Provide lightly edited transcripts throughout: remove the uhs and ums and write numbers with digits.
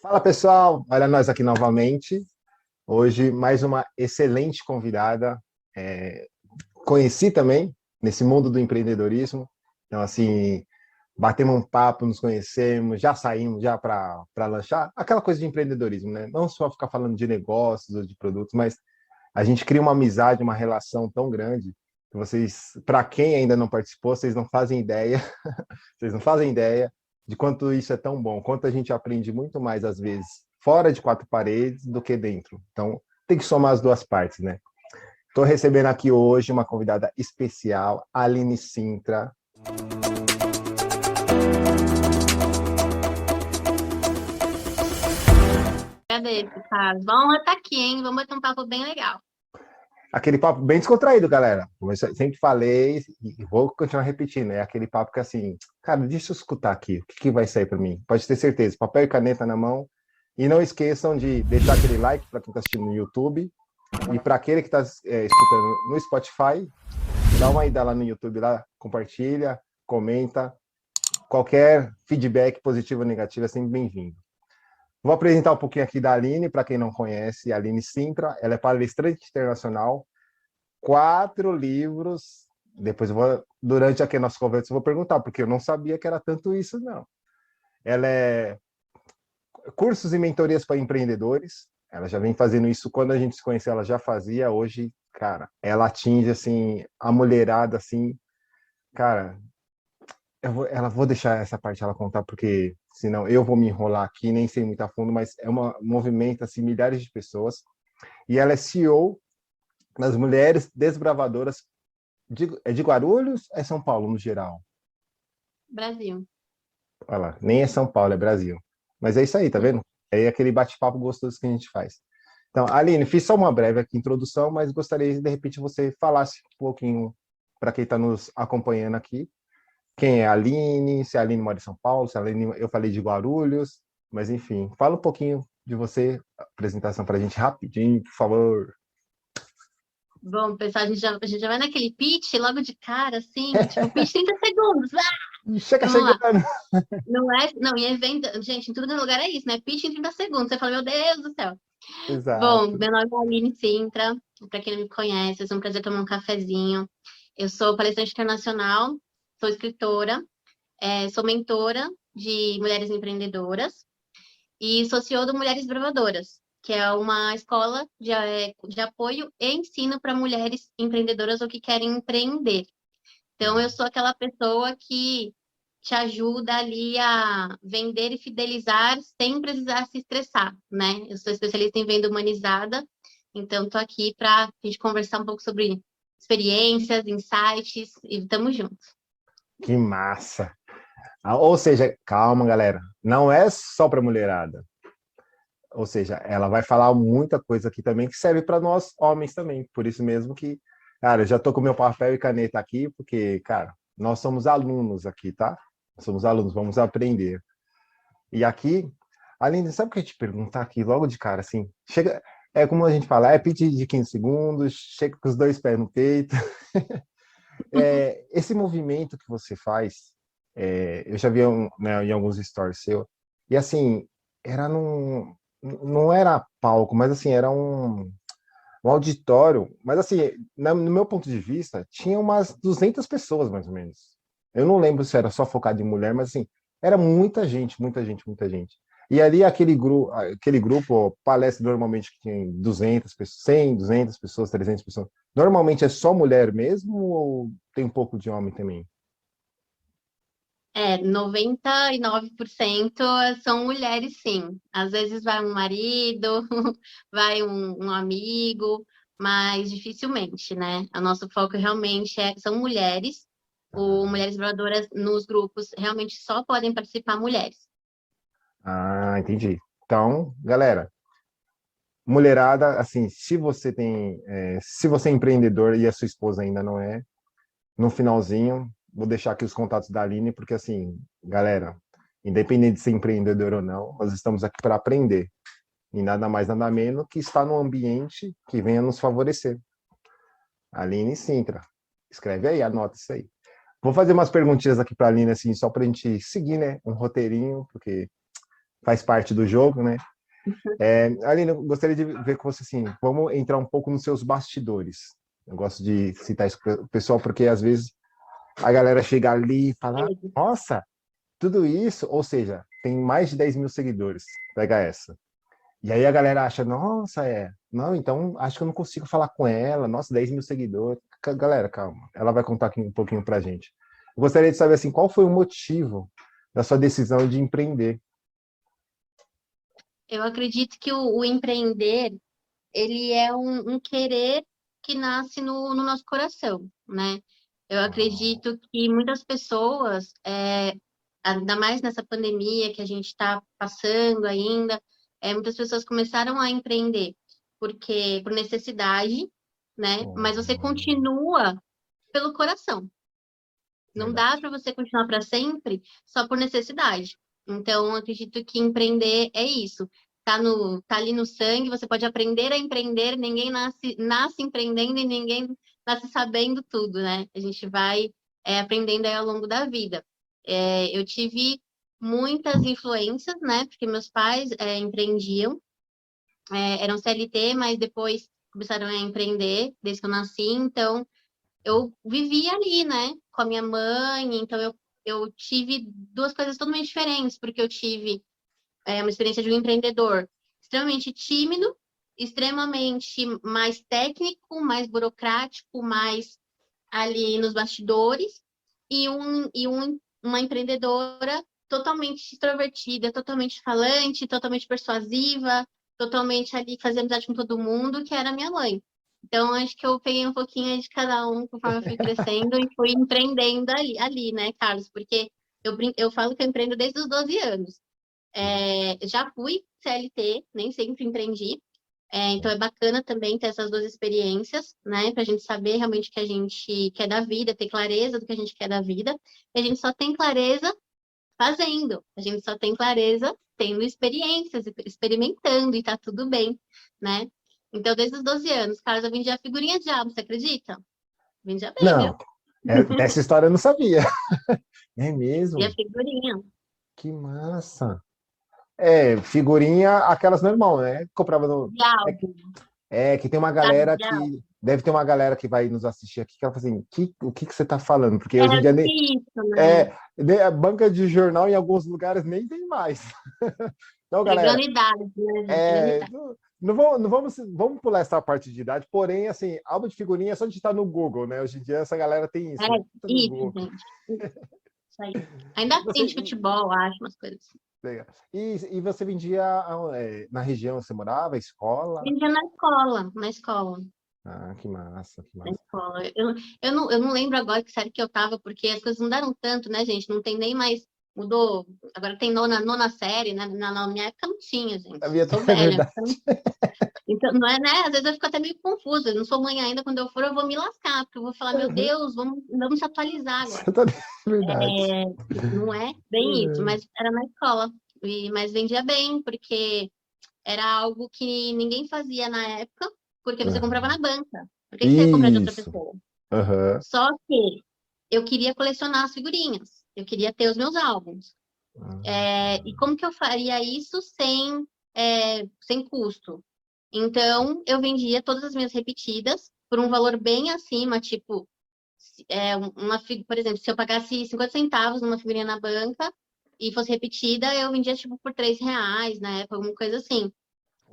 Fala pessoal, olha nós aqui novamente. Hoje mais uma excelente convidada. É, Conheci também nesse mundo do empreendedorismo. Então assim, batemos um papo, nos conhecemos, já saímos já para lanchar. Aquela coisa de empreendedorismo, né? Não só ficar falando de negócios ou de produtos, mas a gente cria uma amizade, uma relação tão grande que vocês, para quem ainda não participou, vocês não fazem ideia. Vocês não fazem ideia de quanto isso é tão bom, quanto a gente aprende muito mais, às vezes, fora de quatro paredes do que dentro. Então, tem que somar as duas partes, né? Estou recebendo aqui hoje uma convidada especial, Aline Sintra. Agradeço, Carlos. Vamos estar aqui, hein? Vamos bater um papo bem legal. Aquele papo bem descontraído, galera. Como eu sempre falei e vou continuar repetindo, é aquele papo que assim, cara, deixa eu escutar aqui, o que, que vai sair para mim? Pode ter certeza, papel e caneta na mão. E não esqueçam de deixar aquele like para quem está assistindo no YouTube. E para aquele que está escutando no Spotify, dá uma ida lá no YouTube, lá, compartilha, comenta. Qualquer feedback positivo ou negativo é sempre bem-vindo. Vou apresentar um pouquinho aqui da Aline, para quem não conhece, a Aline Sintra. Ela é palestrante internacional, 4 livros. Depois durante aqui a nossa conversa, eu vou perguntar, porque eu não sabia que era tanto isso, não. Ela é cursos e mentorias para empreendedores. Ela já vem fazendo isso quando a gente se conheceu, ela já fazia. Hoje, cara, ela atinge assim a mulherada assim, cara. Vou deixar essa parte ela contar porque senão eu vou me enrolar aqui, nem sei muito a fundo, mas é um movimento assim milhares de pessoas e ela é CEO das Mulheres Desbravadoras de Guarulhos, é São Paulo no geral. Brasil. Olha lá, nem é São Paulo, é Brasil. Mas é isso aí, tá vendo? É aquele bate-papo gostoso que a gente faz. Então, Aline, fiz só uma breve aqui introdução, mas gostaria de repente você falasse um pouquinho para quem está nos acompanhando aqui. Quem é a Aline? Se a Aline mora em São Paulo, se a Aline, eu falei de Guarulhos, mas enfim, fala um pouquinho de você, apresentação para a gente rapidinho, por favor. Bom, pessoal, a gente já vai naquele pitch logo de cara, assim, tipo, pitch 30 segundos. Chega Vamos lá. chegando. Não é, não, e é venda, gente, em tudo que é lugar é isso, né? Pitch em 30 segundos. Você fala, meu Deus do céu. Bom, Exato. meu nome é Aline Sintra, para quem não me conhece, é um prazer tomar um cafezinho. Eu sou palestrante internacional, sou escritora, sou mentora de mulheres empreendedoras. E sou CEO do Mulheres Bravadoras, que é uma escola de apoio e ensino para mulheres empreendedoras ou que querem empreender. Então, eu sou aquela pessoa que te ajuda ali a vender e fidelizar sem precisar se estressar, né? Eu sou especialista em venda humanizada, então estou aqui para a gente conversar um pouco sobre experiências, insights e estamos juntos. Que massa. Ou seja, calma, galera, não é só para mulherada. Ou seja, ela vai falar muita coisa aqui também que serve para nós homens também. Por isso mesmo que, cara, eu já tô com meu papel e caneta aqui, porque, cara, nós somos alunos aqui, tá? Nós somos alunos, vamos aprender. E aqui, Aline, sabe o que eu ia te perguntar aqui logo de cara, assim? Chega, é como a gente fala, é pitch de 15 segundos, chega com os dois pés no peito. Esse movimento que você faz, eu já vi né, em alguns stories seu, e assim, era não era palco, mas assim, era um auditório, mas assim, no meu ponto de vista, tinha umas 200 pessoas, mais ou menos. Eu não lembro se era só focado em mulher, mas assim, era muita gente, muita gente, muita gente. E ali aquele grupo palestra normalmente que tem 200 pessoas, 100, 200 pessoas, 300 pessoas. Normalmente é só mulher mesmo ou tem um pouco de homem também? 99% são mulheres, sim. Às vezes vai um marido, vai um amigo, mas dificilmente, né? O nosso foco realmente são mulheres. O Ah, Mulheres Bravuradoras nos grupos realmente só podem participar mulheres. entendi. Então, galera, mulherada, assim, se você é empreendedor e a sua esposa ainda não é, no finalzinho, vou deixar aqui os contatos da Aline, porque assim, galera, independente de ser empreendedor ou não, nós estamos aqui para aprender. E nada mais, nada menos que estar num ambiente que venha nos favorecer. Aline Sintra. Escreve aí, anota isso aí. Vou fazer umas perguntinhas aqui para a Aline, assim, só para a gente seguir, né? Um roteirinho, porque faz parte do jogo, né? Aline, eu gostaria de ver com você assim, vamos entrar um pouco nos seus bastidores. Eu gosto de citar isso para o pessoal, porque às vezes a galera chega ali e fala, nossa, tudo isso, ou seja, tem mais de 10 mil seguidores, pega essa. E aí a galera acha, nossa, não, então acho que eu não consigo falar com ela, nossa, 10 mil seguidores. Galera, calma, ela vai contar aqui um pouquinho pra gente. Eu gostaria de saber, assim, qual foi o motivo da sua decisão de empreender? Eu acredito que o empreender, ele é um querer que nasce no nosso coração, né? Eu acredito que muitas pessoas, ainda mais nessa pandemia que a gente está passando ainda, muitas pessoas começaram a empreender por necessidade, né? Mas você continua pelo coração. Não dá Verdade. para você continuar para sempre só por necessidade. Então, eu acredito que empreender é isso. Tá ali no sangue, você pode aprender a empreender, ninguém nasce empreendendo e ninguém nasce sabendo tudo, né? A gente vai aprendendo aí ao longo da vida. Eu tive muitas influências, né? Porque meus pais empreendiam, eram CLT, mas depois começaram a empreender desde que eu nasci, então eu vivi ali, né, com a minha mãe, então eu tive duas coisas totalmente diferentes, porque eu tive uma experiência de um empreendedor extremamente tímido, extremamente mais técnico, mais burocrático, mais ali nos bastidores, uma empreendedora totalmente extrovertida, totalmente falante, totalmente persuasiva, totalmente ali fazer amizade com todo mundo, que era minha mãe. Então, acho que eu peguei um pouquinho de cada um conforme eu fui crescendo e fui empreendendo ali, né, Carlos? Porque eu falo que eu empreendo desde os 12 anos. Já fui CLT, nem sempre empreendi. Então, é bacana também ter essas duas experiências, né? Para a gente saber realmente o que a gente quer da vida, ter clareza do que a gente quer da vida. E a gente só tem clareza fazendo. A gente só tem clareza tendo experiências, experimentando, e tá tudo bem, né? Então, desde os 12 anos, Carlos, eu vendia figurinha de diabo, você acredita? Vendia bem, viu? Não, dessa história eu não sabia. É Vendia mesmo? figurinha. Que massa. Figurinha, aquelas normal, né? Comprava no. É, Diabo, que tem uma sabe? galera Diabo. que. Deve ter uma galera que vai nos assistir aqui que ela fala assim: o que você tá falando? Porque É hoje em dia nem. isso, né? A banca de jornal em alguns lugares nem tem mais. Então, Entregando galera, idade, né, gente? Entregando idade. vamos pular essa parte de idade, porém, assim, álbum de figurinha é só digitar no Google, né? Hoje em dia essa galera tem É isso, né? Digita no isso, Google. gente. Isso aí. Ainda Você, tem de futebol, acho, umas coisas assim. e você vendia na região onde você morava, escola? Vendia na escola, na escola. Ah, que massa, que Na massa. escola. Eu não lembro agora que série que eu tava, porque as coisas mudaram tanto, né, gente? Não tem nem mais. Mudou. Agora tem nona série, né? Na minha época não tinha, A gente. minha Sou é velha. verdade. Então, não é, né? Às vezes eu fico até meio confusa. Eu não sou mãe ainda. Quando eu for, eu vou me lascar, porque eu vou falar, meu Deus, vamos se atualizar agora. Você tá é verdade. É, não é bem isso, mas era na escola. Mas vendia bem, porque era algo que ninguém fazia na época, porque você comprava Aham. na banca. Por que que você ia comprar de outra Isso. pessoa? Aham. Só que eu queria colecionar as figurinhas, eu queria ter os meus álbuns. E como que eu faria isso sem custo? Então, eu vendia todas as minhas repetidas por um valor bem acima, tipo, por exemplo, se eu pagasse 50 centavos numa figurinha na banca e fosse repetida, eu vendia, tipo, por R$ 3, né? Alguma coisa assim.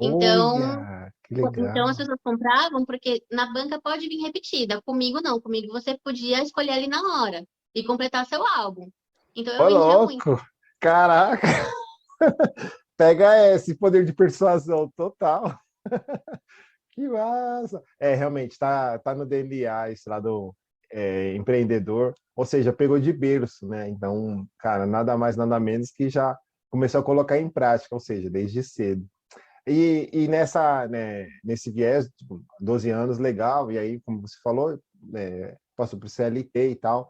Então, Olha, que então as legal. pessoas compravam porque na banca pode vir repetida. Comigo não, comigo você podia escolher ali na hora e completar seu álbum. Então eu Ô, vendia muito. louco! Caraca! Pega esse poder de persuasão total. Que massa! Realmente, tá no DNA esse lado empreendedor, ou seja, pegou de berço, né? Então, cara, nada mais, nada menos que já começou a colocar em prática, ou seja, desde cedo. E nesse viés, tipo, 12 anos, legal, e aí, como você falou, passou para o CLT e tal.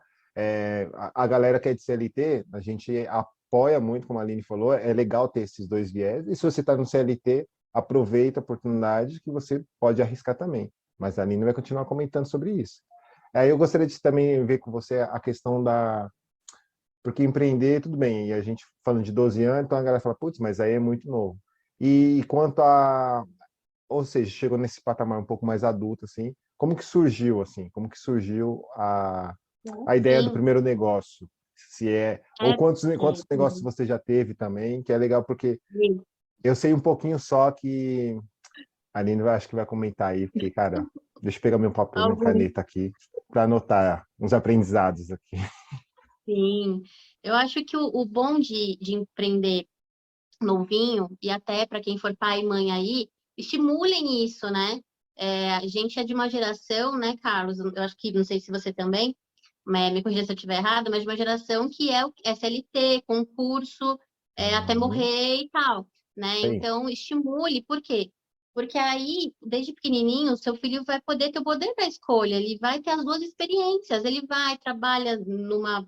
A galera que é de CLT, a gente apoia muito, como a Aline falou, é legal ter esses dois viés, e se você está no CLT, aproveita a oportunidade que você pode arriscar também. Mas a Aline vai continuar comentando sobre isso. Aí eu gostaria de também ver com você a questão Porque empreender, tudo bem, e a gente falando de 12 anos, então a galera fala, putz, mas aí é muito novo. E quanto a, ou seja, chegou nesse patamar um pouco mais adulto, assim, como que surgiu, assim, como que surgiu a ideia do Sim, primeiro negócio? Se é, ou é, quantos negócios você já teve também, que é legal, porque sim. eu sei um pouquinho só que a Aline acho que vai comentar aí, porque, cara, deixa eu pegar meu papel, minha Alguns, caneta aqui, para anotar uns aprendizados aqui. sim. Eu acho que o bom de empreender novinho, e até para quem for pai e mãe aí, estimulem isso, né? A gente é de uma geração, né, Carlos? Eu acho que, não sei se você também, me corrija se eu estiver errado, mas de uma geração que é o SLT, concurso, até Uhum. morrer e tal, né? Sim. Então, estimule, por quê? Porque aí, desde pequenininho, seu filho vai poder ter o poder da escolha, ele vai ter as duas experiências, ele vai, trabalha numa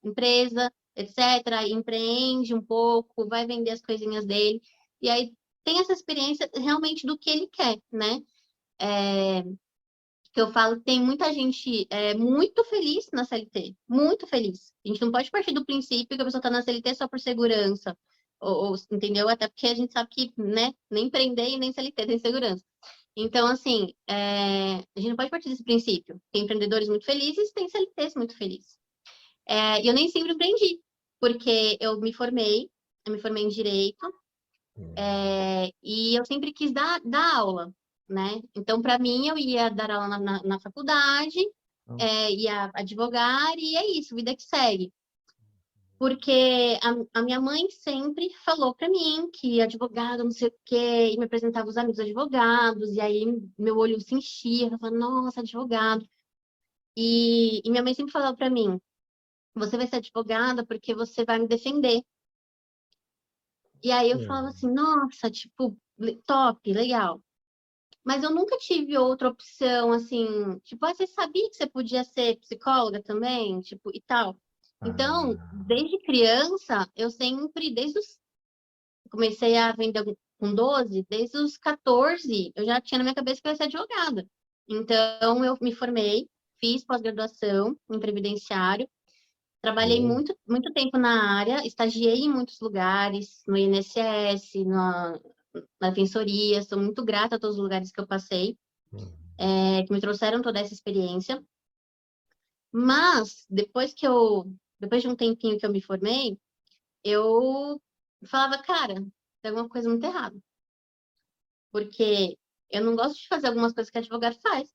empresa, etc., empreende um pouco, vai vender as coisinhas dele, e aí tem essa experiência realmente do que ele quer, né? É, que eu falo que tem muita gente muito feliz na CLT, muito feliz. A gente não pode partir do princípio que a pessoa está na CLT só por segurança, entendeu? Até porque a gente sabe que, né, nem empreender e nem CLT tem segurança. Então, assim, a gente não pode partir desse princípio. Tem empreendedores muito felizes, tem CLTs muito felizes. E eu nem sempre empreendi, porque eu me formei em Direito, e eu sempre quis dar aula, né? Então, para mim, eu ia dar aula na faculdade, ia advogar, e é isso, vida que segue. Porque a minha mãe sempre falou para mim que advogado, não sei o quê, e me apresentava os amigos advogados, e aí meu olho se enchia, eu falava, nossa, advogado. E minha mãe sempre falava para mim, você vai ser advogada porque você vai me defender. E aí eu falava Hum. assim, nossa, tipo, top, legal. Mas eu nunca tive outra opção, assim, tipo, você sabia que você podia ser psicóloga também, tipo, e tal. Então, Ah, desde criança, eu sempre, comecei a vender com 12, desde os 14, eu já tinha na minha cabeça que eu ia ser advogada. Então, eu me formei, fiz pós-graduação em previdenciário, trabalhei boa. muito, muito tempo na área, estagiei em muitos lugares, no INSS, na defensoria, sou muito grata a todos os lugares que eu passei, Hum. que me trouxeram toda essa experiência. Mas, depois de um tempinho que eu me formei, eu falava, cara, tem alguma coisa muito errada. Porque eu não gosto de fazer algumas coisas que advogado faz.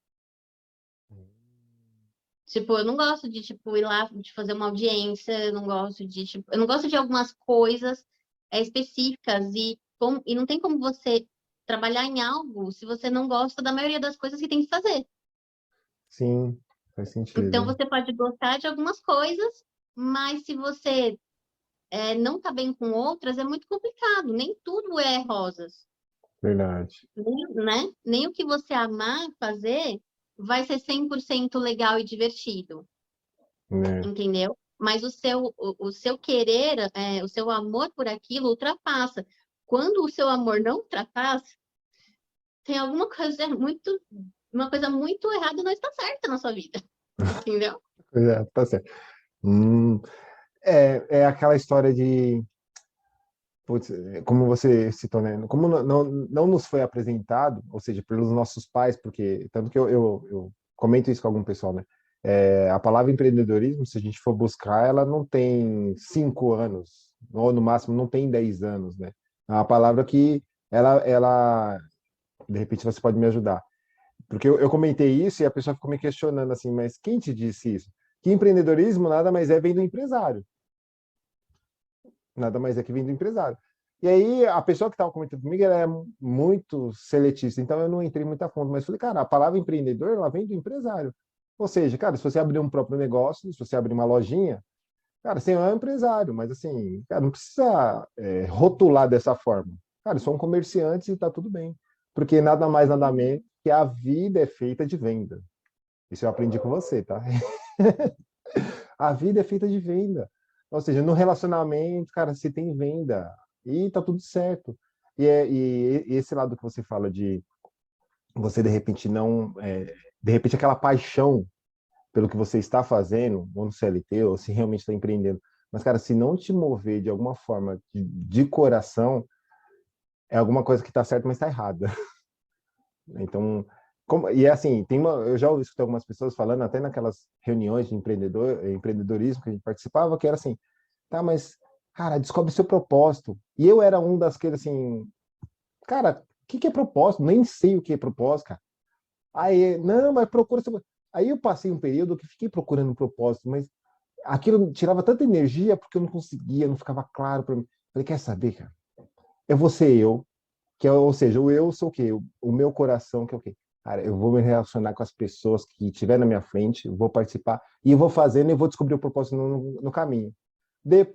Tipo, eu não gosto de, tipo, ir lá de fazer uma audiência, eu não gosto de, tipo, eu não gosto de algumas coisas específicas e não tem como você trabalhar em algo se você não gosta da maioria das coisas que tem que fazer. Sim, faz Então, sentido. você pode gostar de algumas coisas, mas se você não tá bem com outras, é muito complicado. Nem tudo é rosas, Verdade. né? Nem o que você amar fazer vai ser 100% legal e divertido, Né? entendeu? Mas o seu querer, o seu amor por aquilo ultrapassa. Quando o seu amor não ultrapassa, tem alguma coisa uma coisa muito errada não está certa na sua vida, entendeu? Pois é, tá certo. Hum, é aquela história de, putz, como você citou, né? Como não nos foi apresentado, ou seja, pelos nossos pais, porque tanto que eu comento isso com algum pessoal, né? A palavra empreendedorismo, se a gente for buscar, ela não tem 5 anos, ou no máximo não tem 10 anos, né? É uma palavra que ela, de repente você pode me ajudar. Porque eu comentei isso e a pessoa ficou me questionando assim, mas quem te disse isso? Que empreendedorismo nada mais vem do empresário. Nada mais é que vem do empresário. E aí, a pessoa que estava comentando comigo, ela é muito seletista, então eu não entrei muito a fundo, mas falei, cara, a palavra empreendedor, ela vem do empresário. Ou seja, cara, se você abrir um próprio negócio, se você abrir uma lojinha, cara, você é um empresário, mas assim, cara, não precisa rotular dessa forma. Cara, eu sou um comerciante e tá tudo bem. Porque nada mais, nada menos que a vida é feita de venda. Isso eu aprendi com você, tá? A vida é feita de venda. Ou seja, no relacionamento, cara, se tem venda e tá tudo certo. E esse lado que você fala de você de repente não, de repente aquela paixão pelo que você está fazendo, ou no CLT, ou se realmente está empreendendo, Mas, cara, se não te mover de alguma forma, de coração, é alguma coisa que está certa, mas está errada. Então, e é assim, eu já ouvi escutar algumas pessoas falando, até naquelas reuniões de empreendedorismo que a gente participava, que era assim, tá, mas, cara, descobre seu propósito. E eu era um daqueles assim, cara, o que é propósito? Nem sei o que é propósito, cara. Aí, não, mas procura seu... Aí eu passei um período que fiquei procurando um propósito, mas aquilo tirava tanta energia porque eu não conseguia, não ficava claro para mim. Falei, quer saber, cara? Eu vou ser eu, ou seja, o eu sou o quê? O meu coração, que é o quê? Cara, eu vou me relacionar com as pessoas que estiver na minha frente, vou participar e vou fazendo e vou descobrir o propósito no caminho.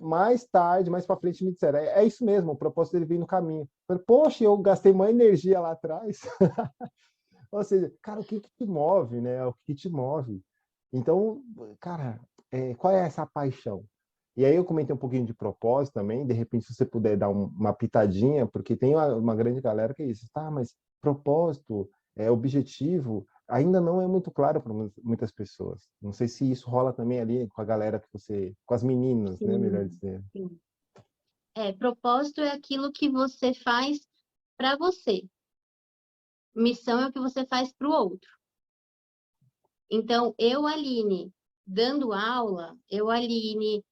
Mais tarde, mais para frente, me disseram, é isso mesmo, o propósito dele vem no caminho. Eu falei, poxa, eu gastei uma energia lá atrás. Ou seja, cara, o que que te move, né? O que te move. Então, cara, qual é essa paixão? E aí eu comentei um pouquinho de propósito também, de repente se você puder dar uma pitadinha, porque tem uma grande galera que é isso, tá, mas propósito, objetivo, ainda não é muito claro para muitas pessoas. Não sei se isso rola também ali com a galera com as meninas, né, melhor Sim, dizer. sim. Propósito é aquilo que você faz para você. Missão é o que você faz para o outro. Então, eu, Aline, dando aula, eu, Aline,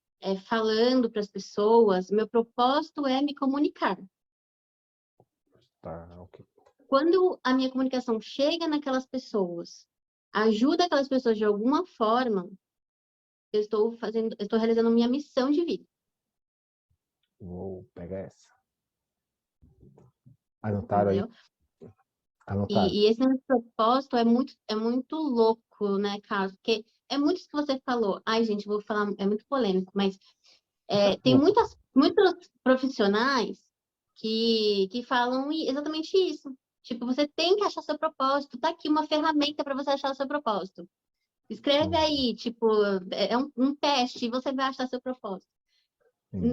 falando para as pessoas, meu propósito é me comunicar. Tá, ok. Quando a minha comunicação chega naquelas pessoas, ajuda aquelas pessoas de alguma forma, eu estou realizando minha missão de vida, Vou pegar essa. Anotaram aí? entendeu? Anotaram. E esse meu propósito é muito louco, né, Carlos? Porque é muito isso que você falou. Ai, gente, vou falar, é muito polêmico, mas tem muitos profissionais que falam exatamente isso. Tipo, você tem que achar seu propósito. Tá aqui uma ferramenta para você achar o seu propósito. Escreve Hum, aí, tipo, é um teste e você vai achar seu propósito. hum,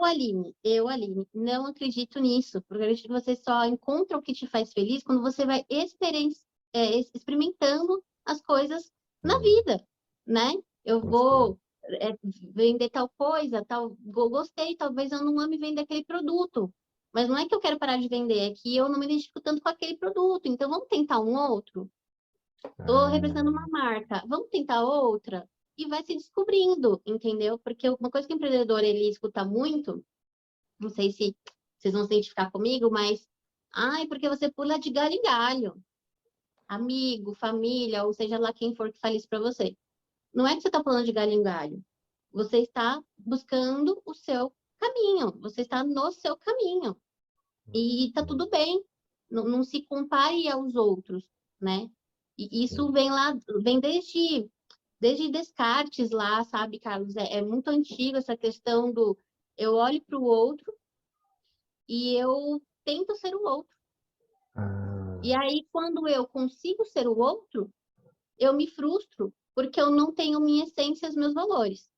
Aline, não acredito nisso, porque eu acredito que você só encontra o que te faz feliz quando você vai experimentando as coisas na hum, vida, né? Eu gostei. vou vender tal coisa, gostei, talvez eu não ame vender aquele produto, mas não é que eu quero parar de vender, é que eu não me identifico tanto com aquele produto, então vamos tentar um outro? Estou representando Ah, uma marca, vamos tentar outra? E vai se descobrindo, entendeu? Porque uma coisa que o empreendedor ele escuta muito, não sei se vocês vão se identificar comigo, mas ai, porque você pula de galho em galho. Amigo, família, ou seja lá quem for que fale isso para você. Não é que você está pulando de galho em galho. Você está buscando o seu caminho. Você está no seu caminho. E tá tudo bem. Não se compare aos outros, né? E isso sim. vem lá, vem desde Descartes lá, sabe, Carlos? É muito antigo essa questão do eu olho para o outro e eu tento ser o outro. E Ah, aí, quando eu consigo ser o outro, eu me frustro, porque eu não tenho minha essência e os meus valores.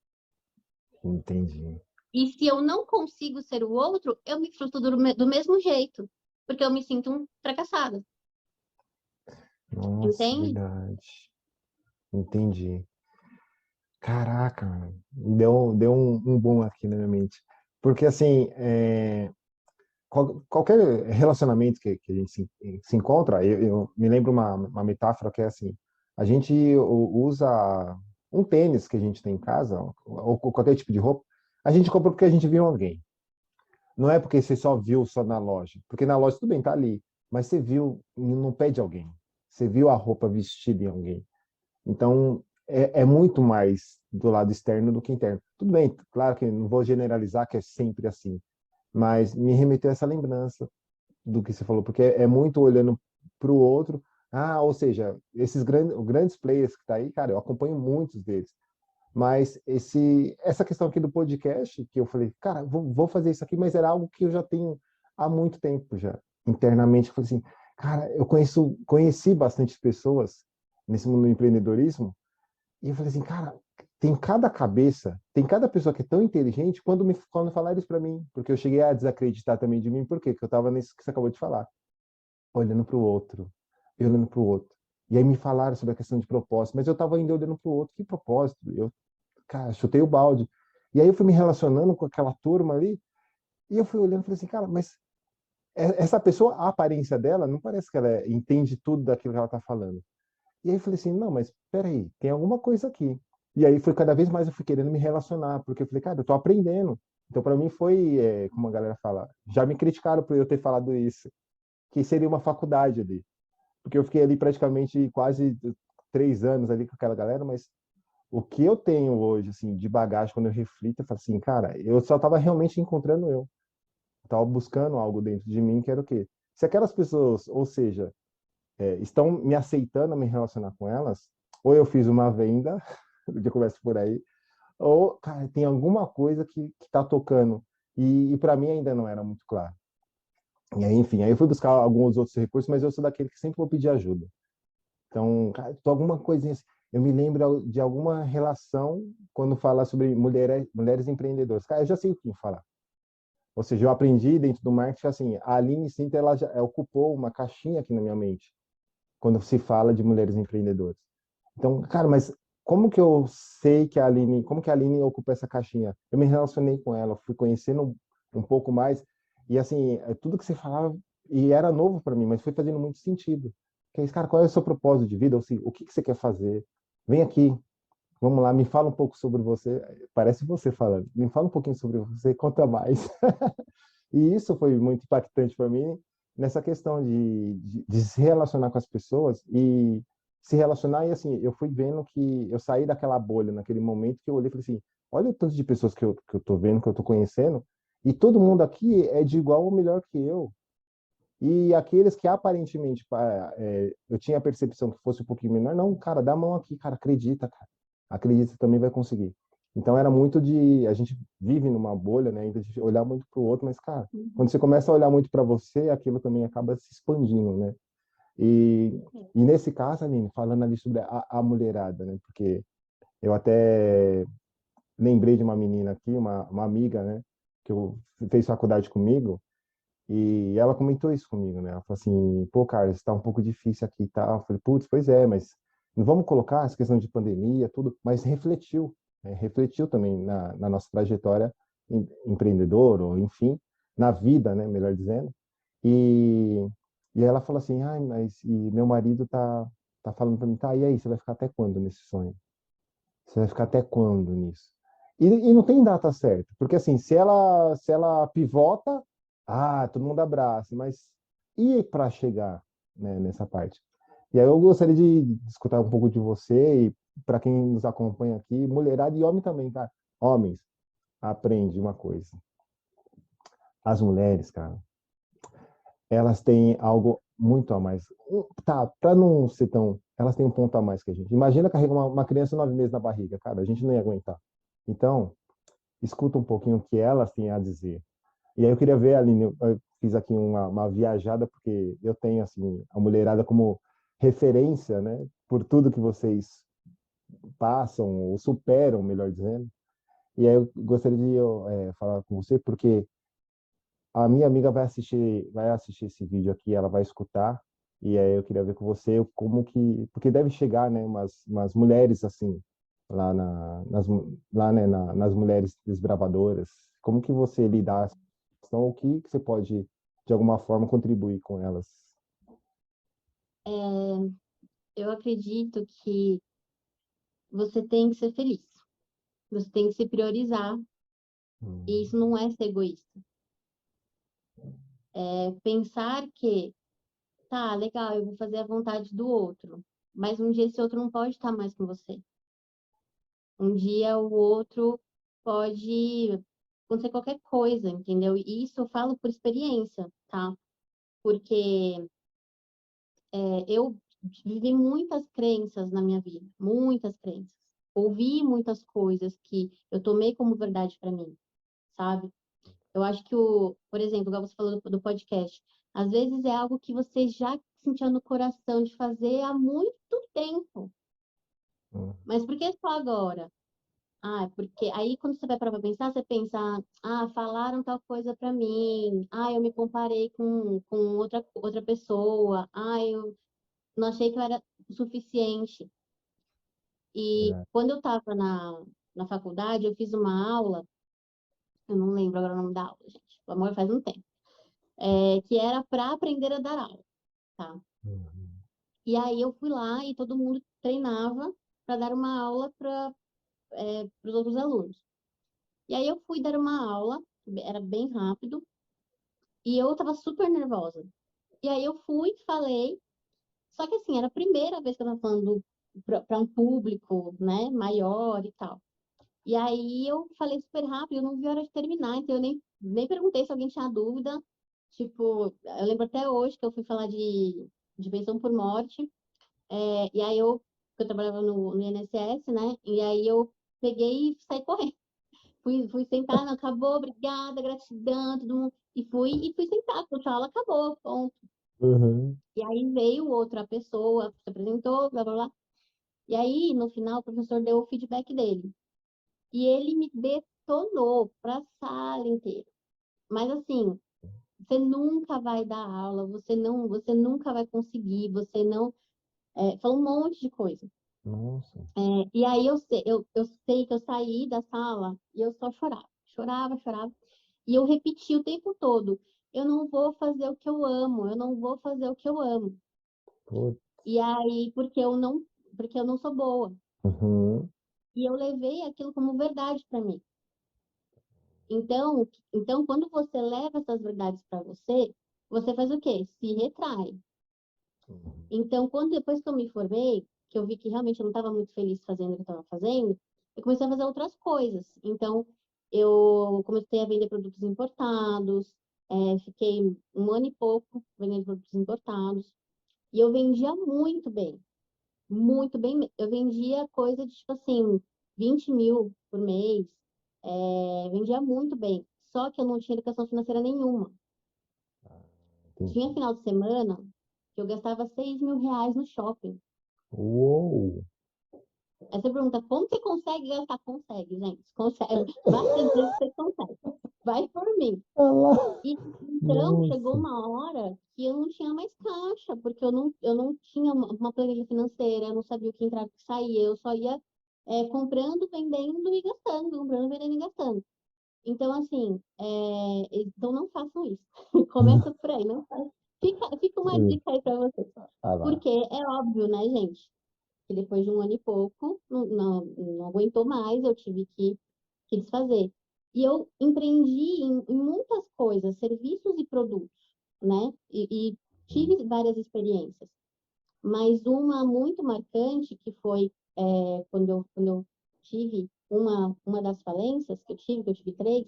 entendi. E se eu não consigo ser o outro, eu me frustro do mesmo jeito, porque eu me sinto fracassada, Nossa, entende? verdade. Entendi. Caraca, mano. Deu um boom aqui na minha mente. Porque, assim, qualquer relacionamento que a gente se encontra, eu me lembro uma metáfora que é assim: a gente usa um tênis que a gente tem em casa, ou qualquer tipo de roupa, a gente compra porque a gente viu alguém. Não é porque você só viu só na loja. Porque na loja tudo bem, tá ali. Mas você viu no pé de alguém. Você viu a roupa vestida em alguém. Então, é muito mais do lado externo do que interno. Tudo bem, claro que não vou generalizar que é sempre assim, mas me remeteu a essa lembrança do que você falou, porque é muito olhando para o outro. Ah, ou seja, esses grandes players que tá aí, cara, eu acompanho muitos deles. Mas essa questão aqui do podcast, que eu falei, cara, vou fazer isso aqui, mas era algo que eu já tenho há muito tempo já. Internamente, eu falei assim, cara, conheci bastante pessoas nesse mundo do empreendedorismo, e eu falei assim, cara, tem cada pessoa que é tão inteligente quando falaram isso para mim, porque eu cheguei a desacreditar também de mim, por quê? Porque eu estava nisso que você acabou de falar, olhando para o outro, e olhando para o outro. E aí me falaram sobre a questão de propósito, mas eu estava ainda olhando para o outro, que propósito? Eu, cara, chutei o balde. E aí eu fui me relacionando com aquela turma ali, e eu fui olhando e falei assim, cara, mas essa pessoa, a aparência dela, não parece que ela entende tudo daquilo que ela está falando. E aí eu falei assim, não, mas peraí, tem alguma coisa aqui. E aí foi cada vez mais eu fui querendo me relacionar, porque eu falei, cara, eu tô aprendendo. Então para mim foi, como a galera fala, já me criticaram por eu ter falado isso, que seria uma faculdade ali. Porque eu fiquei ali praticamente quase 3 anos ali com aquela galera, mas o que eu tenho hoje, assim, de bagagem, quando eu reflito, eu falo assim, cara, eu só estava realmente encontrando eu. Estava buscando algo dentro de mim que era o quê? Se aquelas pessoas, ou seja, estão me aceitando a me relacionar com elas, ou eu fiz uma venda, que eu começo por aí, ou, cara, tem alguma coisa que tá tocando. E para mim ainda não era muito claro. E aí, enfim, aí eu fui buscar alguns outros recursos, mas eu sou daquele que sempre vou pedir ajuda. Então, cara, tô alguma coisinha assim. Eu me lembro de alguma relação quando fala sobre mulheres empreendedoras. Cara, eu já sei o que falar. Ou seja, eu aprendi dentro do marketing assim, a Aline Sinter ela já ocupou uma caixinha aqui na minha mente quando se fala de mulheres empreendedoras. Então, cara, mas como que eu sei que a Aline, como que a Aline ocupa essa caixinha? Eu me relacionei com ela, fui conhecendo um pouco mais e assim, tudo que você falava e era novo para mim, mas foi fazendo muito sentido. Que é isso, cara, qual é o seu propósito de vida? Ou assim, o que que você quer fazer? Vem aqui, vamos lá, me fala um pouco sobre você. Parece você falando. Me fala um pouquinho sobre você, conta mais. E isso foi muito impactante para mim nessa questão de se relacionar com as pessoas e se relacionar. E assim, eu fui vendo que eu saí daquela bolha naquele momento que eu olhei e falei assim: olha o tanto de pessoas que eu tô vendo, que eu tô conhecendo, e todo mundo aqui é de igual ou melhor que eu. E aqueles que aparentemente eu tinha a percepção que fosse um pouquinho menor, não, cara, dá a mão aqui, cara, acredita, cara. Acredita, também vai conseguir. Então era muito de. A gente vive numa bolha, né? Ainda de olhar muito para o outro, mas, cara, quando você começa a olhar muito para você, aquilo também acaba se expandindo, né? E nesse caso, Aline, falando ali sobre a mulherada, né? Porque eu até lembrei de uma menina aqui, uma amiga, né? Que eu fez faculdade comigo, e ela comentou isso comigo, né? Ela falou assim, pô, Carlos, está um pouco difícil aqui e tal. Eu falei, putz, pois é, mas não vamos colocar essa questão de pandemia, tudo, mas refletiu, né? Refletiu também na nossa trajetória empreendedora, ou enfim, na vida, né? Melhor dizendo. E, e ela falou assim, ai, mas e meu marido tá falando para mim, tá, e aí, você vai ficar até quando nesse sonho? Você vai ficar até quando nisso? E não tem data certa, porque assim, se ela pivota, todo mundo abraça, mas e para chegar, né, nessa parte? E aí eu gostaria de escutar um pouco de você e para quem nos acompanha aqui, mulherada e homem também, cara. Homens, aprende uma coisa. As mulheres, cara, elas têm algo muito a mais. Tá, para não ser tão. Elas têm um ponto a mais que a gente. Imagina carregar uma criança 9 meses na barriga, cara, a gente não ia aguentar. Então, escuta um pouquinho o que elas têm a dizer. E aí eu queria ver, Aline, eu fiz aqui uma viajada, porque eu tenho, assim, a mulherada como referência, né, por tudo que vocês passam, ou superam, melhor dizendo. E aí eu gostaria de falar com você, porque a minha amiga vai assistir esse vídeo aqui, ela vai escutar, e aí eu queria ver com você como que, porque deve chegar, né, umas mulheres assim, lá, né, nas mulheres desbravadoras, como que você lidar, então, o que você pode, de alguma forma, contribuir com elas? É, eu acredito que você tem que ser feliz. Você tem que se priorizar. E Hum, isso não é ser egoísta. É pensar que, tá, legal, eu vou fazer a vontade do outro. Mas um dia esse outro não pode estar mais com você. Um dia o outro pode acontecer qualquer coisa, entendeu? E isso eu falo por experiência, tá? Porque eu vivi muitas crenças na minha vida, muitas crenças. Ouvi muitas coisas que eu tomei como verdade para mim, sabe? Eu acho que por exemplo, igual você falou do podcast, às vezes é algo que você já sentia no coração de fazer há muito tempo. hum, Mas por que só agora? Porque aí quando você vai para pensar, você pensa, falaram tal coisa para mim, eu me comparei com outra pessoa, eu não achei que eu era o suficiente. E verdade. quando eu estava na faculdade, eu fiz uma aula, eu não lembro agora o nome da aula, gente, o amor faz um tempo, que era para aprender a dar aula, tá? Uhum. E aí eu fui lá e todo mundo treinava para dar uma aula para os outros alunos. E aí eu fui dar uma aula, era bem rápido, e eu tava super nervosa. E aí eu fui, falei, só que assim, era a primeira vez que eu tava falando para um público, né, maior e tal. E aí eu falei super rápido, eu não vi a hora de terminar, então eu nem perguntei se alguém tinha dúvida. Tipo, eu lembro até hoje que eu fui falar de pensão por morte, e aí eu trabalhava no INSS, né, e aí eu peguei e saí correndo. Fui sentar, não, acabou, obrigada, gratidão, todo mundo. E fui sentar, porque a aula acabou, ponto. Uhum. E aí veio outra pessoa, se apresentou, blá, blá, blá. E aí, no final, o professor deu o feedback dele. E ele me detonou para a sala inteira. Mas assim, você nunca vai dar aula, você nunca vai conseguir, você não. Falou um monte de coisa. Nossa. E aí eu sei que eu saí da sala e eu só chorava. Chorava, chorava. E eu repeti o tempo todo: eu não vou fazer o que eu amo, eu não vou fazer o que eu amo. Putz. E aí, porque eu não sou boa. Uhum. E eu levei aquilo como verdade para mim. Então, quando você leva essas verdades para você, você faz o quê? Se retrai. Uhum. Então, depois que eu me formei, que eu vi que realmente eu não estava muito feliz fazendo o que eu estava fazendo, eu comecei a fazer outras coisas. Então, eu comecei a vender produtos importados, fiquei um ano e pouco vendendo produtos importados, e eu vendia muito bem, muito bem. Eu vendia coisa de, tipo assim, 20 mil por mês, vendia muito bem, só que eu não tinha educação financeira nenhuma. Tinha Entendi. final de semana que eu gastava 6 mil reais no shopping. Uou! Aí você pergunta, como você consegue gastar? Consegue, gente. Consegue. Várias vezes você consegue. Vai por mim. Ah lá. E então chegou Nossa. uma hora que eu não tinha mais caixa, porque eu não tinha uma planilha financeira, eu não sabia o que entrava e o que saía, eu só ia comprando, vendendo e gastando, comprando, vendendo e gastando. Então, assim, então não façam isso. Começa por aí, não faz. Fica uma Sim. dica aí para vocês. Ah lá. Porque é óbvio, né, gente? Que depois de um ano e pouco, não aguentou mais, eu tive que desfazer. E eu empreendi em muitas coisas, serviços e produtos, né? E tive várias experiências. Mas uma muito marcante, que foi quando eu tive uma das falências que eu tive três,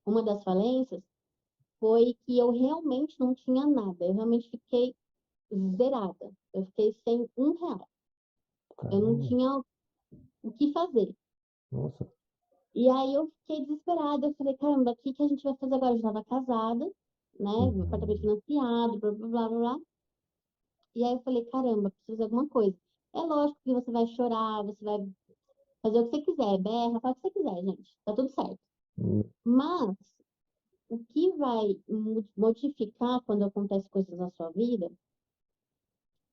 uma das falências foi que eu realmente não tinha nada, eu realmente fiquei zerada, eu fiquei sem R$ 1. Eu não Caramba. tinha o que fazer. Nossa. E aí eu fiquei desesperada. Eu falei, caramba, o que que a gente vai fazer agora? Eu já estava casada, né? Meu apartamento Uhum. financiado, blá, blá, blá, blá, blá. E aí eu falei, caramba, preciso fazer alguma coisa. É lógico que você vai chorar, você vai fazer o que você quiser, berra, faz o que você quiser, gente. Tá tudo certo. Uhum. Mas o que vai modificar quando acontecem coisas na sua vida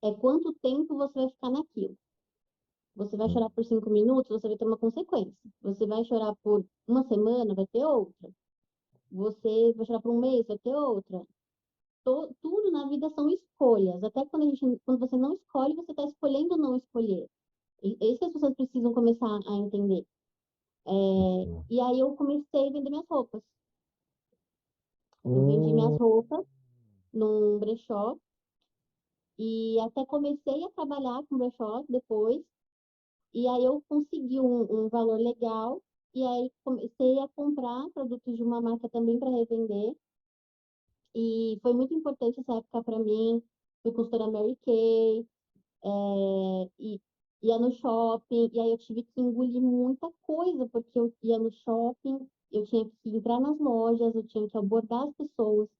é quanto tempo você vai ficar naquilo. Você vai chorar por 5 minutos, você vai ter uma consequência. Você vai chorar por uma semana, vai ter outra. Você vai chorar por um mês, vai ter outra. Tudo na vida são escolhas. Até quando você não escolhe, você está escolhendo não escolher. E é isso que as pessoas precisam começar a entender. E aí eu comecei a vender minhas roupas. Eu vendi minhas Hum. roupas num brechó e até comecei a trabalhar com brechó depois. E aí eu consegui um valor legal e aí comecei a comprar produtos de uma marca também para revender. E foi muito importante essa época para mim. Fui consultora Mary Kay, e ia no shopping, e aí eu tive que engolir muita coisa, porque eu ia no shopping, eu tinha que entrar nas lojas, eu tinha que abordar as pessoas,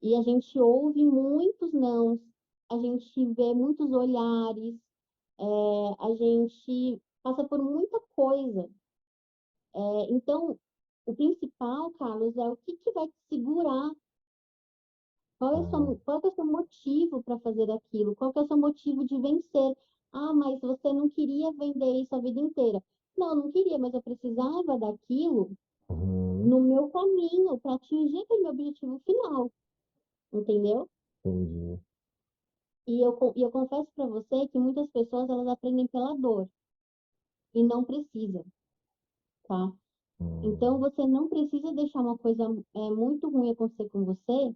e a gente ouve muitos nãos, a gente vê muitos olhares, a gente passa por muita coisa. Então, o principal, Carlos, é o que que vai te segurar. Ah, Qual é o seu motivo para fazer aquilo? Qual que é o seu motivo de vencer? Ah, mas você não queria vender isso a vida inteira. Não, eu não queria, mas eu precisava daquilo Uhum. no meu caminho para atingir aquele meu objetivo final, entendeu? Entendi. E eu confesso para você que muitas pessoas elas aprendem pela dor e não precisam, tá? Então Hum. você não precisa deixar uma coisa muito ruim acontecer com você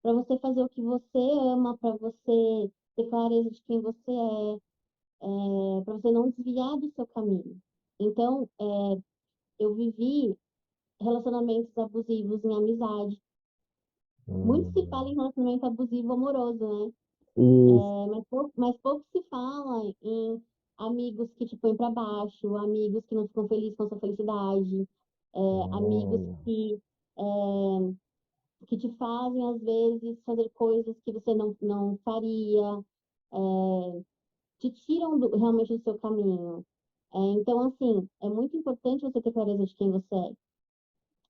para você fazer o que você ama, para você ter clareza de quem você para você não desviar do seu caminho. Então, eu vivi relacionamentos abusivos em amizade. Muito se fala Hum. em relacionamento abusivo amoroso, né? Isso. Mas pouco se fala em amigos que te põem para baixo, amigos que não ficam felizes com a sua felicidade, amigos Olha. que te fazem, às vezes, fazer coisas que você não faria, te tiram realmente do seu caminho. Então, assim, é muito importante você ter clareza de quem você é.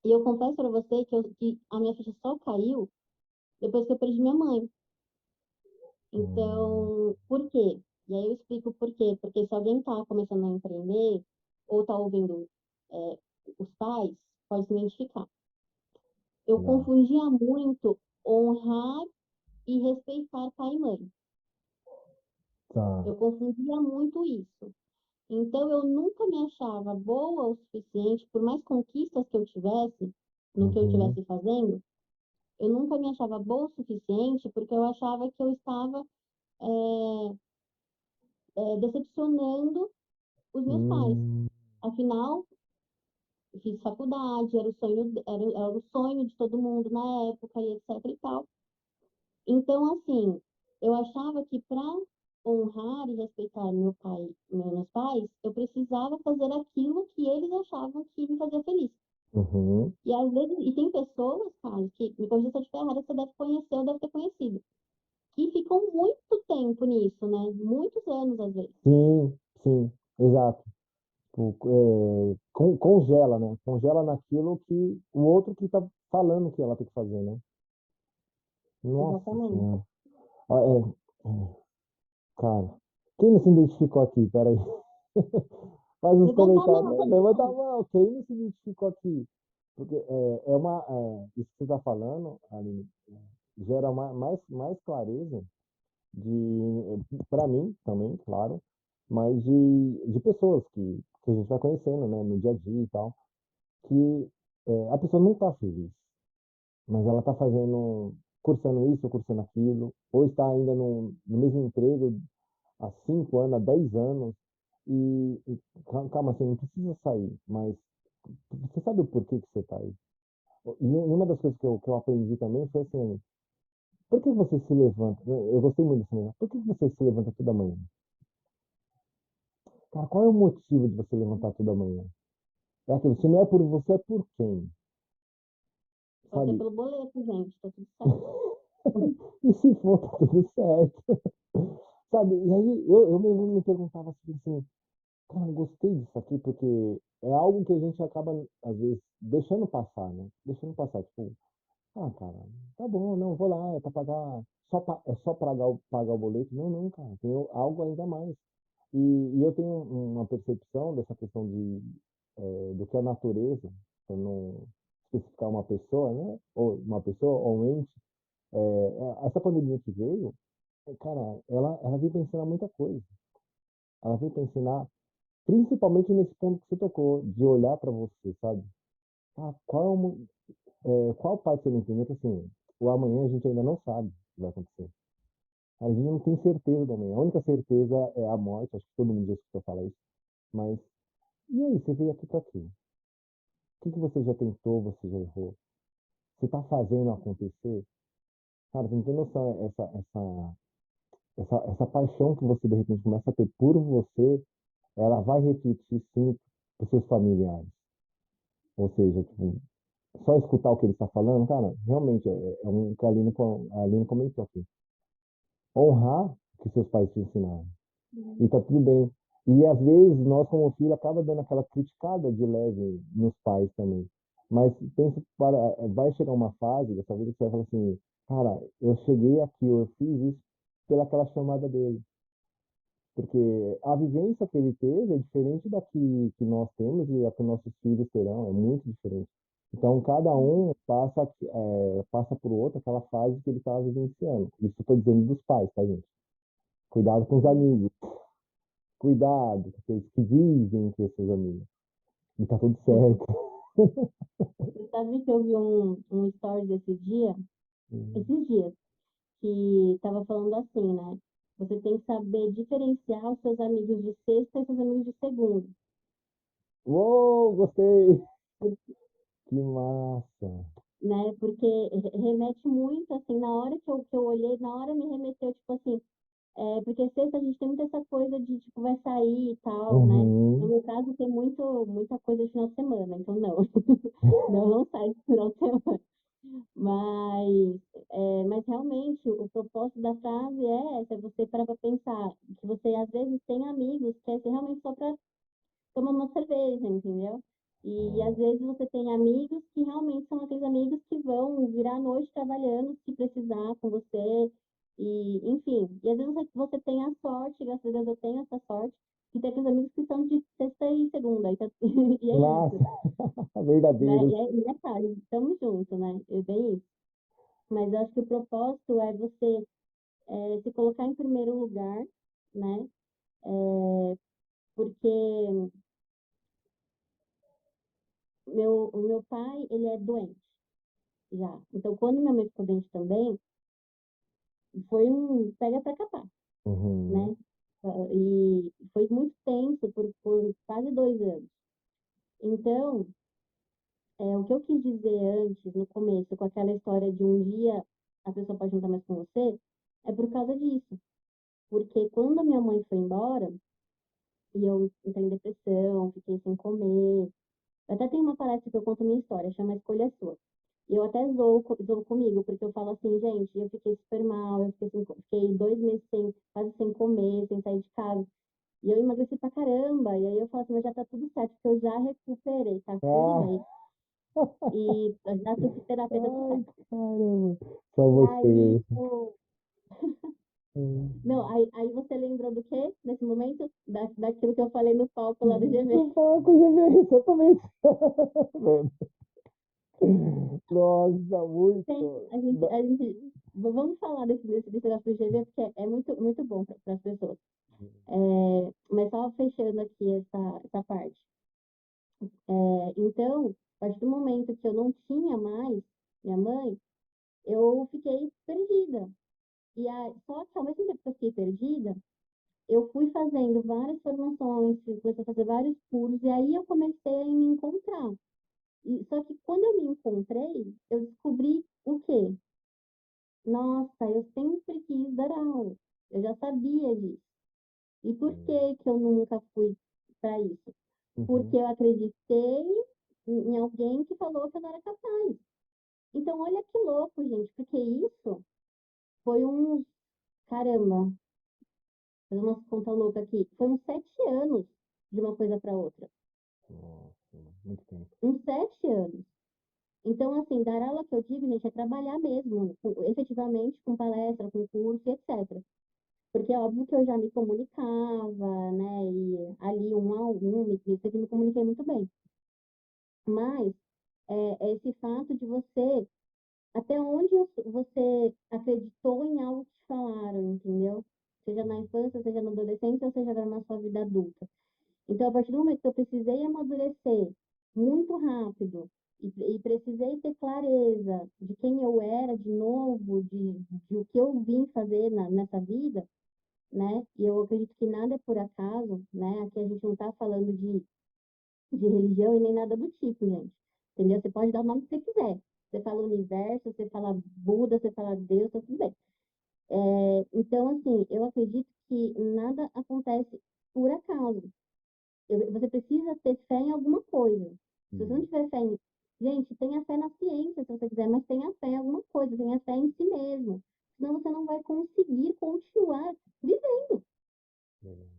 E eu confesso para você que a minha ficha só caiu depois que eu perdi minha mãe. Hum. Então, por quê? E aí eu explico por quê. Porque se alguém está começando a empreender ou está ouvindo é, os pais, pode se identificar. Eu Legal. confundia muito honrar e respeitar pai e mãe. Tá. Eu confundia muito isso. Então, eu nunca me achava boa o suficiente, por mais conquistas que eu tivesse, no que eu Uhum. estivesse fazendo, eu nunca me achava boa o suficiente porque eu achava que eu estava decepcionando os meus pais. Hum. Afinal, eu fiz faculdade, era o sonho de todo mundo na época, e etc e tal. Então, assim, eu achava que para honrar e respeitar meus pais, eu precisava fazer aquilo que eles achavam que me fazia feliz. Uhum. E às vezes, e tem pessoas, Carlos, que, me corrija se eu estiver errada, você deve conhecer ou deve ter conhecido, que ficam muito tempo nisso, né? Muitos anos, às vezes. Sim, sim, exato. Tipo, congela, né? Congela naquilo que o outro que tá falando que ela tem que fazer, né? Nossa Exatamente. Senhora. Ah, cara, quem não se identificou aqui? Peraí. Faz uns Levanta a comentários. mão, Né? todo Levanta a mundo. mão. Quem não se identificou aqui? Porque isso que você está falando, Aline, gera mais clareza para mim também, claro, mas de pessoas que a gente vai conhecendo, né, no dia a dia e tal, que a pessoa não está feliz, mas ela está fazendo, cursando isso, ou cursando aquilo, ou está ainda no mesmo emprego há 5 anos, há 10 anos, calma, você não precisa sair, mas você sabe o porquê que você está aí. E uma das coisas que eu aprendi também foi assim, por que você se levanta? Eu gostei muito desse negócio. Por que você se levanta toda manhã? Cara, qual é o motivo de você levantar toda manhã? É aquilo, se não é por você, é por quem? Pode ser Sabe? pelo boleto, gente, tá tudo certo. E se for, tá tudo certo. Sabe? E aí eu mesmo me perguntava assim, cara, eu gostei disso aqui, porque é algo que a gente acaba, às vezes, deixando passar, né? Deixando passar, tipo, ah, cara, tá bom, não, vou lá, é pra pagar, é só pagar o boleto? Não, não, cara, tem algo ainda mais. E eu tenho uma percepção dessa questão do que é natureza, para não especificar uma pessoa, né? Ou uma pessoa, ou um ente. Essa pandemia que veio, cara, ela veio para ensinar muita coisa. Ela veio para ensinar, principalmente nesse ponto que você tocou, de olhar para você, sabe? Ah, qual parte você não entendeu? Que assim, o amanhã a gente ainda não sabe o que vai acontecer. A gente não tem certeza do amanhã. A única certeza é a morte. Acho que todo mundo já escutou falar isso. Mas, e aí, você veio aqui para quê? O que você já tentou, você já errou? Você está fazendo acontecer? Cara, você não tem noção, essa paixão que você de repente começa a ter por você, ela vai refletir sim para os seus familiares. Ou seja, tipo, só escutar o que ele está falando, cara, realmente é um que a Aline comentou aqui. Honrar o que seus pais te ensinaram. E tá tudo bem. E às vezes nós, como filho, acaba dando aquela criticada de leve nos pais também. Mas pensa, vai chegar uma fase dessa vida que você vai falar assim, cara, eu cheguei aqui, eu fiz isso pelaquela chamada dele. Porque a vivência que ele teve é diferente da que nós temos e a que nossos filhos terão, é muito diferente. Então, cada um passa por outro aquela fase que ele estava vivenciando. Isso eu estou dizendo dos pais, tá, gente? Cuidado com os amigos. Cuidado com aqueles que dizem ter seus amigos. E tá tudo certo. Você sabe que eu vi um stories esses dias, que estava falando assim, né? Você tem que saber diferenciar os seus amigos de sexta e seus amigos de segunda, Uou, gostei! Que massa! né? Porque remete muito, assim, na hora que eu olhei, na hora me remeteu, tipo assim, porque sexta a gente tem muita essa coisa de, tipo, vai sair e tal, né? No Uhum. meu caso, tem muita coisa de final de semana, então não. Não, não sai de final de semana. Mas, mas realmente, o propósito da frase é essa, é você parar para pensar que você, às vezes, tem amigos que é realmente só para tomar uma cerveja, entendeu? E às vezes você tem amigos que realmente são aqueles amigos que vão virar a noite trabalhando se precisar com você. E, enfim, e às vezes você tem a sorte, graças a Deus eu tenho essa sorte, de ter aqueles amigos que são de sexta e segunda. E é isso, Massa! né? Verdadeiros. E é claro, estamos juntos, né? É bem isso. Mas eu acho que o propósito é você se colocar em primeiro lugar, né? Porque o meu pai, ele é doente já. Então, quando minha mãe ficou doente também, foi um pega para capar, Uhum. né? E foi muito tenso por quase 2 anos. Então, o que eu quis dizer antes, no começo, com aquela história de um dia a pessoa pode não estar mais com você, é por causa disso. Porque quando a minha mãe foi embora, e eu entrei em depressão, fiquei sem comer. Até tem uma palestra que eu conto a minha história, chama Escolha Sua. E eu até zoo comigo, porque eu falo assim, gente, eu fiquei super mal, fiquei 2 meses quase sem comer, sem sair de casa. E eu emagreci pra caramba. E aí eu falo assim, mas já tá tudo certo, porque eu já recuperei, tá tudo Ah, bem. E já fui terapia, tá tudo ai, certo. caramba. Só E você aí, mesmo. não, aí você lembrou do quê nesse momento? Daquilo que eu falei no palco lá do GV. Do palco já vi exatamente. Nossa, Tem, muito. vamos falar desse negócio do GV, porque é muito, muito bom para as pessoas. Mas só fechando aqui essa parte. Então, a partir do momento que eu não tinha mais minha mãe, eu fiquei perdida. Só que ao mesmo tempo que eu fiquei perdida, eu fui fazendo várias formações, comecei a fazer vários cursos, e aí eu comecei a me encontrar. Só que quando eu me encontrei, eu descobri o quê? Nossa, eu sempre quis dar aula. Eu já sabia disso. E por que que eu nunca fui para isso? Porque Uhum. eu acreditei em alguém que falou que eu não era capaz. Então, olha que louco, gente, porque isso foi uns, caramba, fazer umas contas loucas aqui, foi uns 7 anos de uma coisa para outra. Nossa, muito tempo. Uns 7 anos. Então, assim, dar aula que eu digo, gente, é trabalhar mesmo, efetivamente, com palestra, com curso, etc. Porque é óbvio que eu já me comunicava, né? E ali um a um, sempre me comuniquei muito bem. Mas é esse fato de você, até onde você acreditou em algo que te falaram, entendeu? Seja na infância, seja na adolescência, ou seja agora na sua vida adulta. Então, a partir do momento que eu precisei amadurecer muito rápido e precisei ter clareza de quem eu era de novo, de o que eu vim fazer nessa vida, né? E eu acredito que nada é por acaso, né? Aqui a gente não está falando de religião e nem nada do tipo, gente. Entendeu? Você pode dar o nome que você quiser. Você fala universo, você fala Buda, você fala Deus, tá tudo bem. Então, assim, eu acredito que nada acontece por acaso. Você precisa ter fé em alguma coisa. Se você não Hum, tiver fé em. Gente, tenha fé na ciência, se você quiser, mas tenha fé em alguma coisa, tenha fé em si mesmo. Senão você não vai conseguir continuar vivendo. verdade.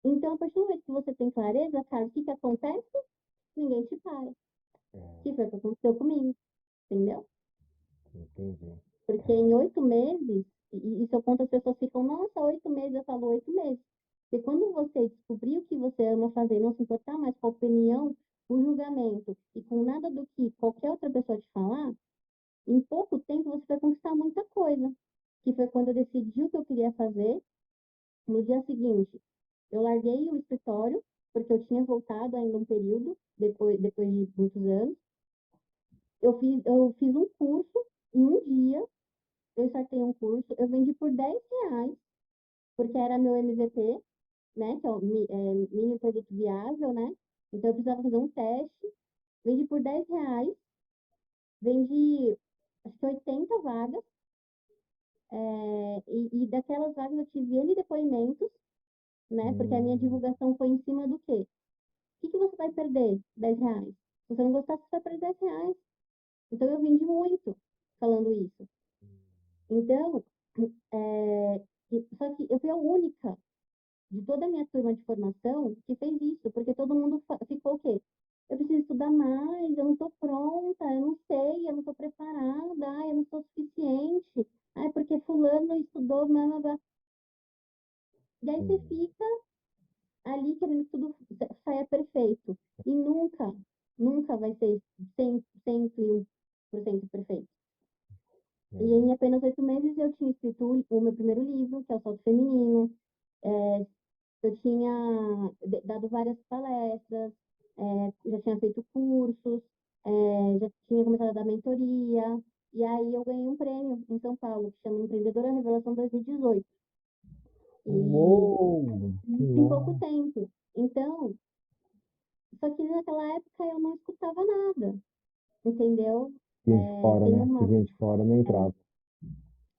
Então, a partir do momento que você tem clareza, cara, o que que acontece? Ninguém te para. É, Que foi o que aconteceu comigo, entendeu? entendi. Porque em 8 meses, e isso eu conto, as pessoas ficam, nossa, 8 meses, eu falo 8 meses. Porque quando você descobrir o que você ama fazer, não se importar mais com a opinião, o julgamento e com nada do que qualquer outra pessoa te falar, em pouco tempo você vai conquistar muita coisa. Que foi quando eu decidi o que eu queria fazer. No dia seguinte, eu larguei o escritório, porque eu tinha voltado ainda um período, depois de muitos anos. Eu fiz um curso, em um dia, eu startei um curso, eu vendi por R$ 10, porque era meu MVP, né, que é o mini produto viável, né? Então eu precisava fazer um teste, vendi por R$ 10, vendi acho que 80 vagas, e daquelas vagas eu tive N depoimentos, né? Porque a minha divulgação foi em cima do quê? O que você vai perder? R$ 10. Se você não gostar, você vai perder R$ 10. Então eu vendi muito falando isso. Então, só que eu fui a única de toda a minha turma de formação que fez isso, porque todo mundo ficou o quê? Eu preciso estudar mais, eu não estou pronta, eu não sei, eu não estou preparada, eu não sou suficiente, porque fulano estudou, blá, blá, blá. E aí você fica ali querendo que tudo saia perfeito. E nunca, nunca vai ser 101% perfeito. E em apenas 8 meses eu tinha escrito o meu primeiro livro, que é o Salto Feminino. Eu tinha dado várias palestras, já tinha feito cursos, já tinha começado a dar mentoria. E aí eu ganhei um prêmio em São Paulo, que chama Empreendedora Revelação 2018. Uou, que Em pouco massa. tempo. Então, só que naquela época eu não escutava nada, entendeu? Gente fora, Tem né? Que uma. gente fora não entrava.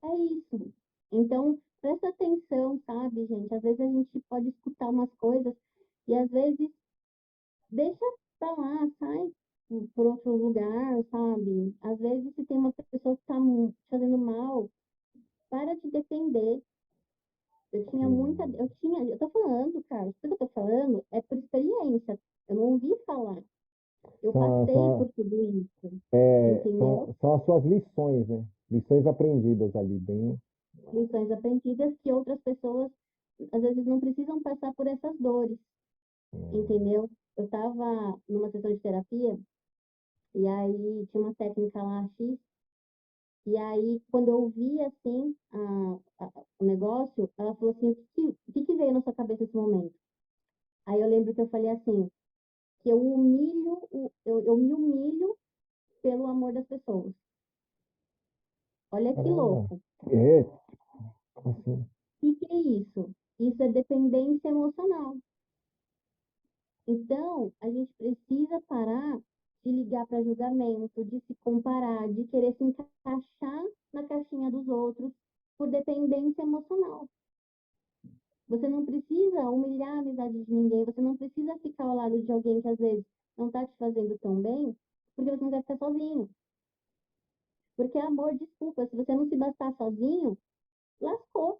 É isso. Então, presta atenção, sabe, gente? Às vezes a gente pode escutar umas coisas e às vezes deixa pra lá, sai por outro lugar, sabe? Às vezes se tem uma pessoa que tá te fazendo mal, para de depender. Eu tô falando, cara, tudo que eu tô falando é por experiência. Eu não ouvi falar. Eu São, passei são, por tudo isso, entendeu? são as suas lições, né? Lições aprendidas ali, bem. Lições aprendidas que outras pessoas às vezes não precisam passar por essas dores, entendeu? Eu estava numa sessão de terapia e aí tinha uma técnica lá X, e aí quando eu vi assim o negócio, ela falou assim, o que veio na sua cabeça nesse momento? Aí eu lembro que eu falei assim, que eu me humilho pelo amor das pessoas. Olha que Caramba. louco. É, assim. Que é isso? Isso é dependência emocional. Então, a gente precisa parar de ligar para julgamento, de se comparar, de querer se encaixar na caixinha dos outros por dependência emocional. Você não precisa humilhar a amizade de ninguém, você não precisa ficar ao lado de alguém que às vezes não está te fazendo tão bem, porque você não quer ficar sozinho. Porque amor, desculpa, se você não se bastar sozinho, lascou.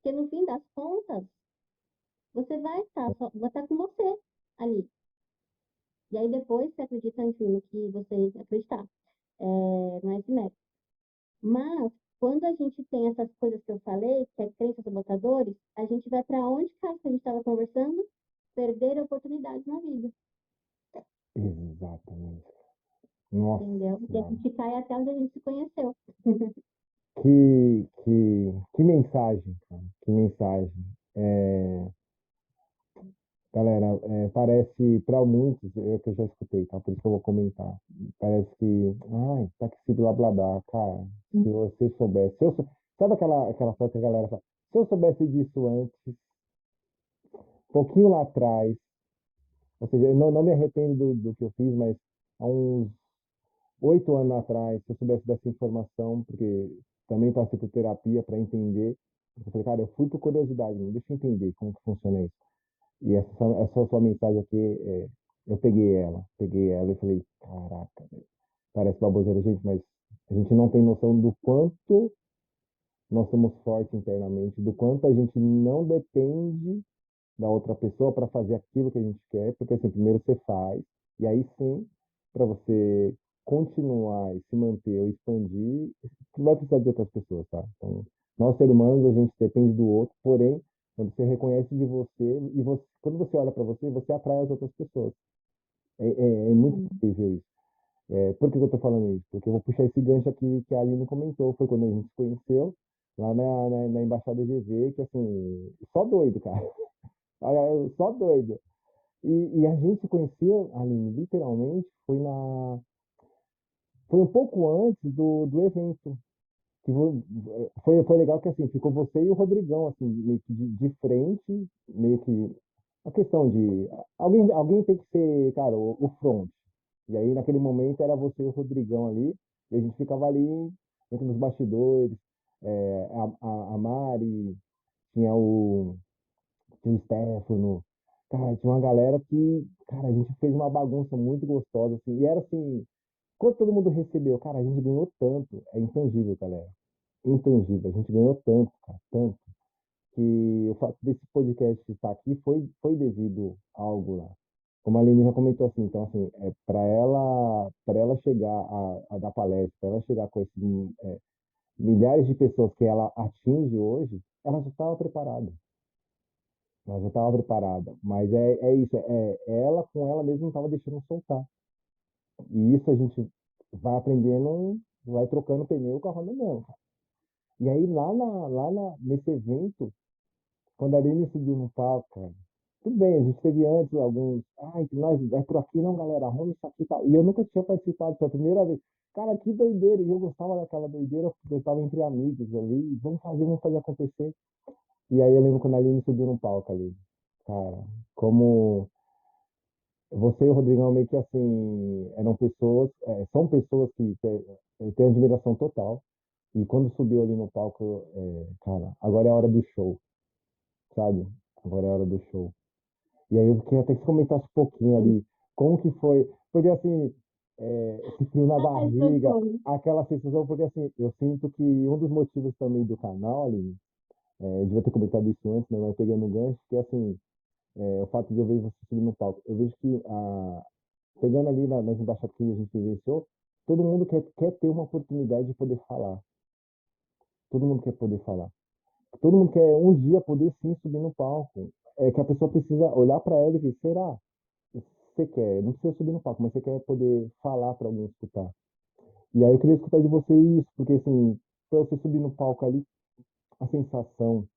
Porque no fim das contas, você vai estar com você ali. E aí depois você acredita, enfim, no que você acreditar. Não é esse mérito. Mas, quando a gente tem essas coisas que eu falei, que é crenças sabotadores, a gente vai para onde, cara, que a gente estava conversando? Perder oportunidades na vida, Exatamente. Nossa entendeu? E a Senhora. gente cai até onde a gente se conheceu. Que mensagem, cara. Que mensagem. É, galera, parece para muitos, eu que eu já escutei, tá? Por isso que eu vou comentar. Parece que, ai, tá que se blá blá blá, cara. Se você soubesse. Sabe aquela foto que a galera fala? Se eu soubesse disso antes, um pouquinho lá atrás, ou seja, eu não me arrependo do que eu fiz, mas há uns 8 anos atrás, se eu soubesse dessa informação, porque também passei por terapia para entender, eu falei, cara, eu fui por curiosidade, deixa eu entender como que funciona isso. E essa sua mensagem aqui, eu peguei ela e falei, caraca, velho, parece baboseira, gente, mas a gente não tem noção do quanto nós somos fortes internamente, do quanto a gente não depende da outra pessoa para fazer aquilo que a gente quer, porque assim, primeiro você faz, e aí sim, para você continuar e se manter ou expandir, você vai precisar de outras pessoas, tá? Então, nós seres humanos, a gente depende do outro, porém, Quando você reconhece de você, e você, quando você olha para você, você atrai as outras pessoas. É muito Sim. incrível isso. Por que que eu tô falando isso? Porque eu vou puxar esse gancho aqui que a Aline comentou, foi quando a gente se conheceu, lá na Embaixada GV, que assim, só doido, cara. Só doido. E a gente se conheceu, Aline, literalmente, foi um pouco antes do evento. Que foi legal que assim, ficou você e o Rodrigão, assim, meio que de frente, meio que a questão de alguém tem que ser, cara, o front. E aí naquele momento era você e o Rodrigão ali, e a gente ficava ali dentro dos bastidores, a Mari, tinha tinha o Stefano, cara, tinha uma galera que, cara, a gente fez uma bagunça muito gostosa, assim, e era assim, quando todo mundo recebeu, cara, a gente ganhou tanto, é intangível, galera, intangível, a gente ganhou tanto, cara, tanto, que o fato desse podcast estar aqui foi devido a algo lá. Como a Aline já comentou assim, então assim, para ela chegar a dar palestra, para ela chegar com esses milhares de pessoas que ela atinge hoje, ela já estava preparada. Ela já estava preparada. Mas é isso, ela com ela mesma não estava deixando soltar. E isso a gente vai aprendendo, vai trocando pneu com a roda mesmo. E aí nesse evento, quando a Aline subiu no palco, cara, tudo bem, a gente teve antes alguns, ai, nós, é por aqui não, galera, arruma isso aqui e tal. E eu nunca tinha participado, foi a primeira vez. Cara, que doideira, e eu gostava daquela doideira, porque eu estava entre amigos ali, vamos fazer acontecer. E aí eu lembro quando a Aline subiu no palco ali, cara, como você e o Rodrigão meio que assim, eram pessoas, são pessoas que têm admiração total. E quando subiu ali no palco, cara, agora é a hora do show, sabe? Agora é a hora do show. E aí eu queria até que você comentasse um pouquinho ali, como que foi, porque assim, esse frio na Ai, barriga, socorro. aquela sensação, porque assim, eu sinto que um dos motivos também do canal ali, eu devia ter comentado isso antes, né, mas pegando o gancho, que é assim, o fato de eu ver você subir no palco, eu vejo que, pegando ali nas embaixadas que a gente vivenciou, todo mundo quer ter uma oportunidade de poder falar, todo mundo quer poder falar. Todo mundo quer um dia poder sim subir no palco. É que a pessoa precisa olhar para ela e ver, será? Você quer, não precisa subir no palco, mas você quer poder falar para alguém escutar. E aí eu queria escutar de você isso, porque assim, para você subir no palco ali, a sensação,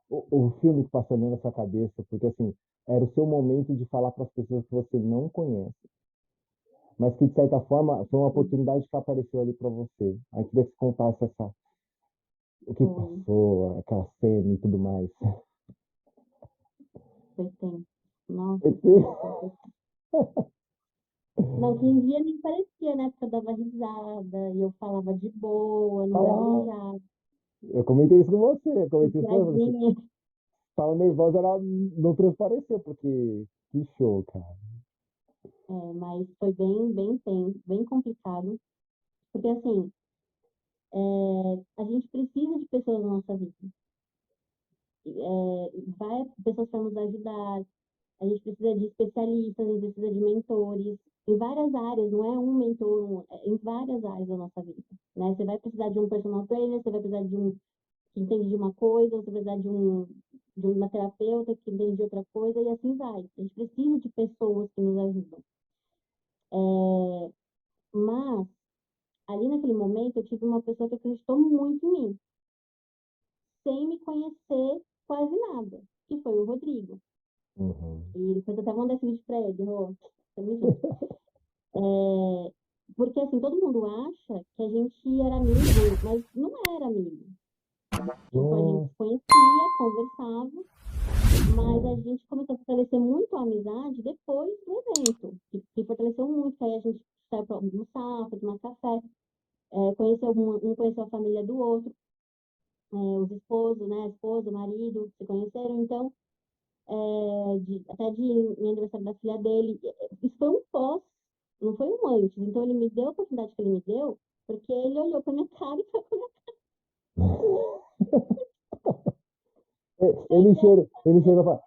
o filme que passou ali na sua cabeça, porque assim, era o seu momento de falar para as pessoas que você não conhece, mas que de certa forma foi uma oportunidade que apareceu ali para você. Aí eu queria que você contasse o que Foi, passou, aquela cena e tudo mais. foi tempo. Nossa senhora, foi tempo. Não, quem via nem parecia, né? Porque eu dava risada e eu falava de boa, não Falar, gaguejava, eu comentei isso com você, eu comentei isso com você. Você piadinha. tava nervosa, ela não transpareceu, porque que show, cara. É, mas foi bem tenso, bem complicado. Porque, assim, a gente precisa de pessoas na nossa vida. Vai pessoas para nos ajudar. A gente precisa de especialistas, a gente precisa de mentores. Em várias áreas, não é um mentor, em várias áreas da nossa vida. Né? Você vai precisar de um personal trainer, você vai precisar de um que entende de uma coisa, você vai precisar de uma terapeuta que entende de outra coisa, e assim vai. A gente precisa de pessoas que nos ajudam. Mas, ali naquele momento, eu tive uma pessoa que acreditou muito em mim, sem me conhecer quase nada, que foi o Rodrigo. Uhum. E depois até mandei esse vídeo pra ele, Rô, tamo junto. Porque, assim, todo mundo acha que a gente era amigo, mas não era amigo. Tipo, a gente Nossa, se conhecia, conversava, mas a gente começou a fortalecer muito a amizade depois do evento, que fortaleceu muito, que aí a gente saiu para almoçar, para tomar café, conheceu um conheceu a família do outro, os esposos, né, a esposa, o marido, se conheceram, então, até de em aniversário da filha dele, isso foi um pós, não foi um antes, então ele me deu a oportunidade que ele me deu, porque ele olhou para minha cara e falou, ele chegou e falou,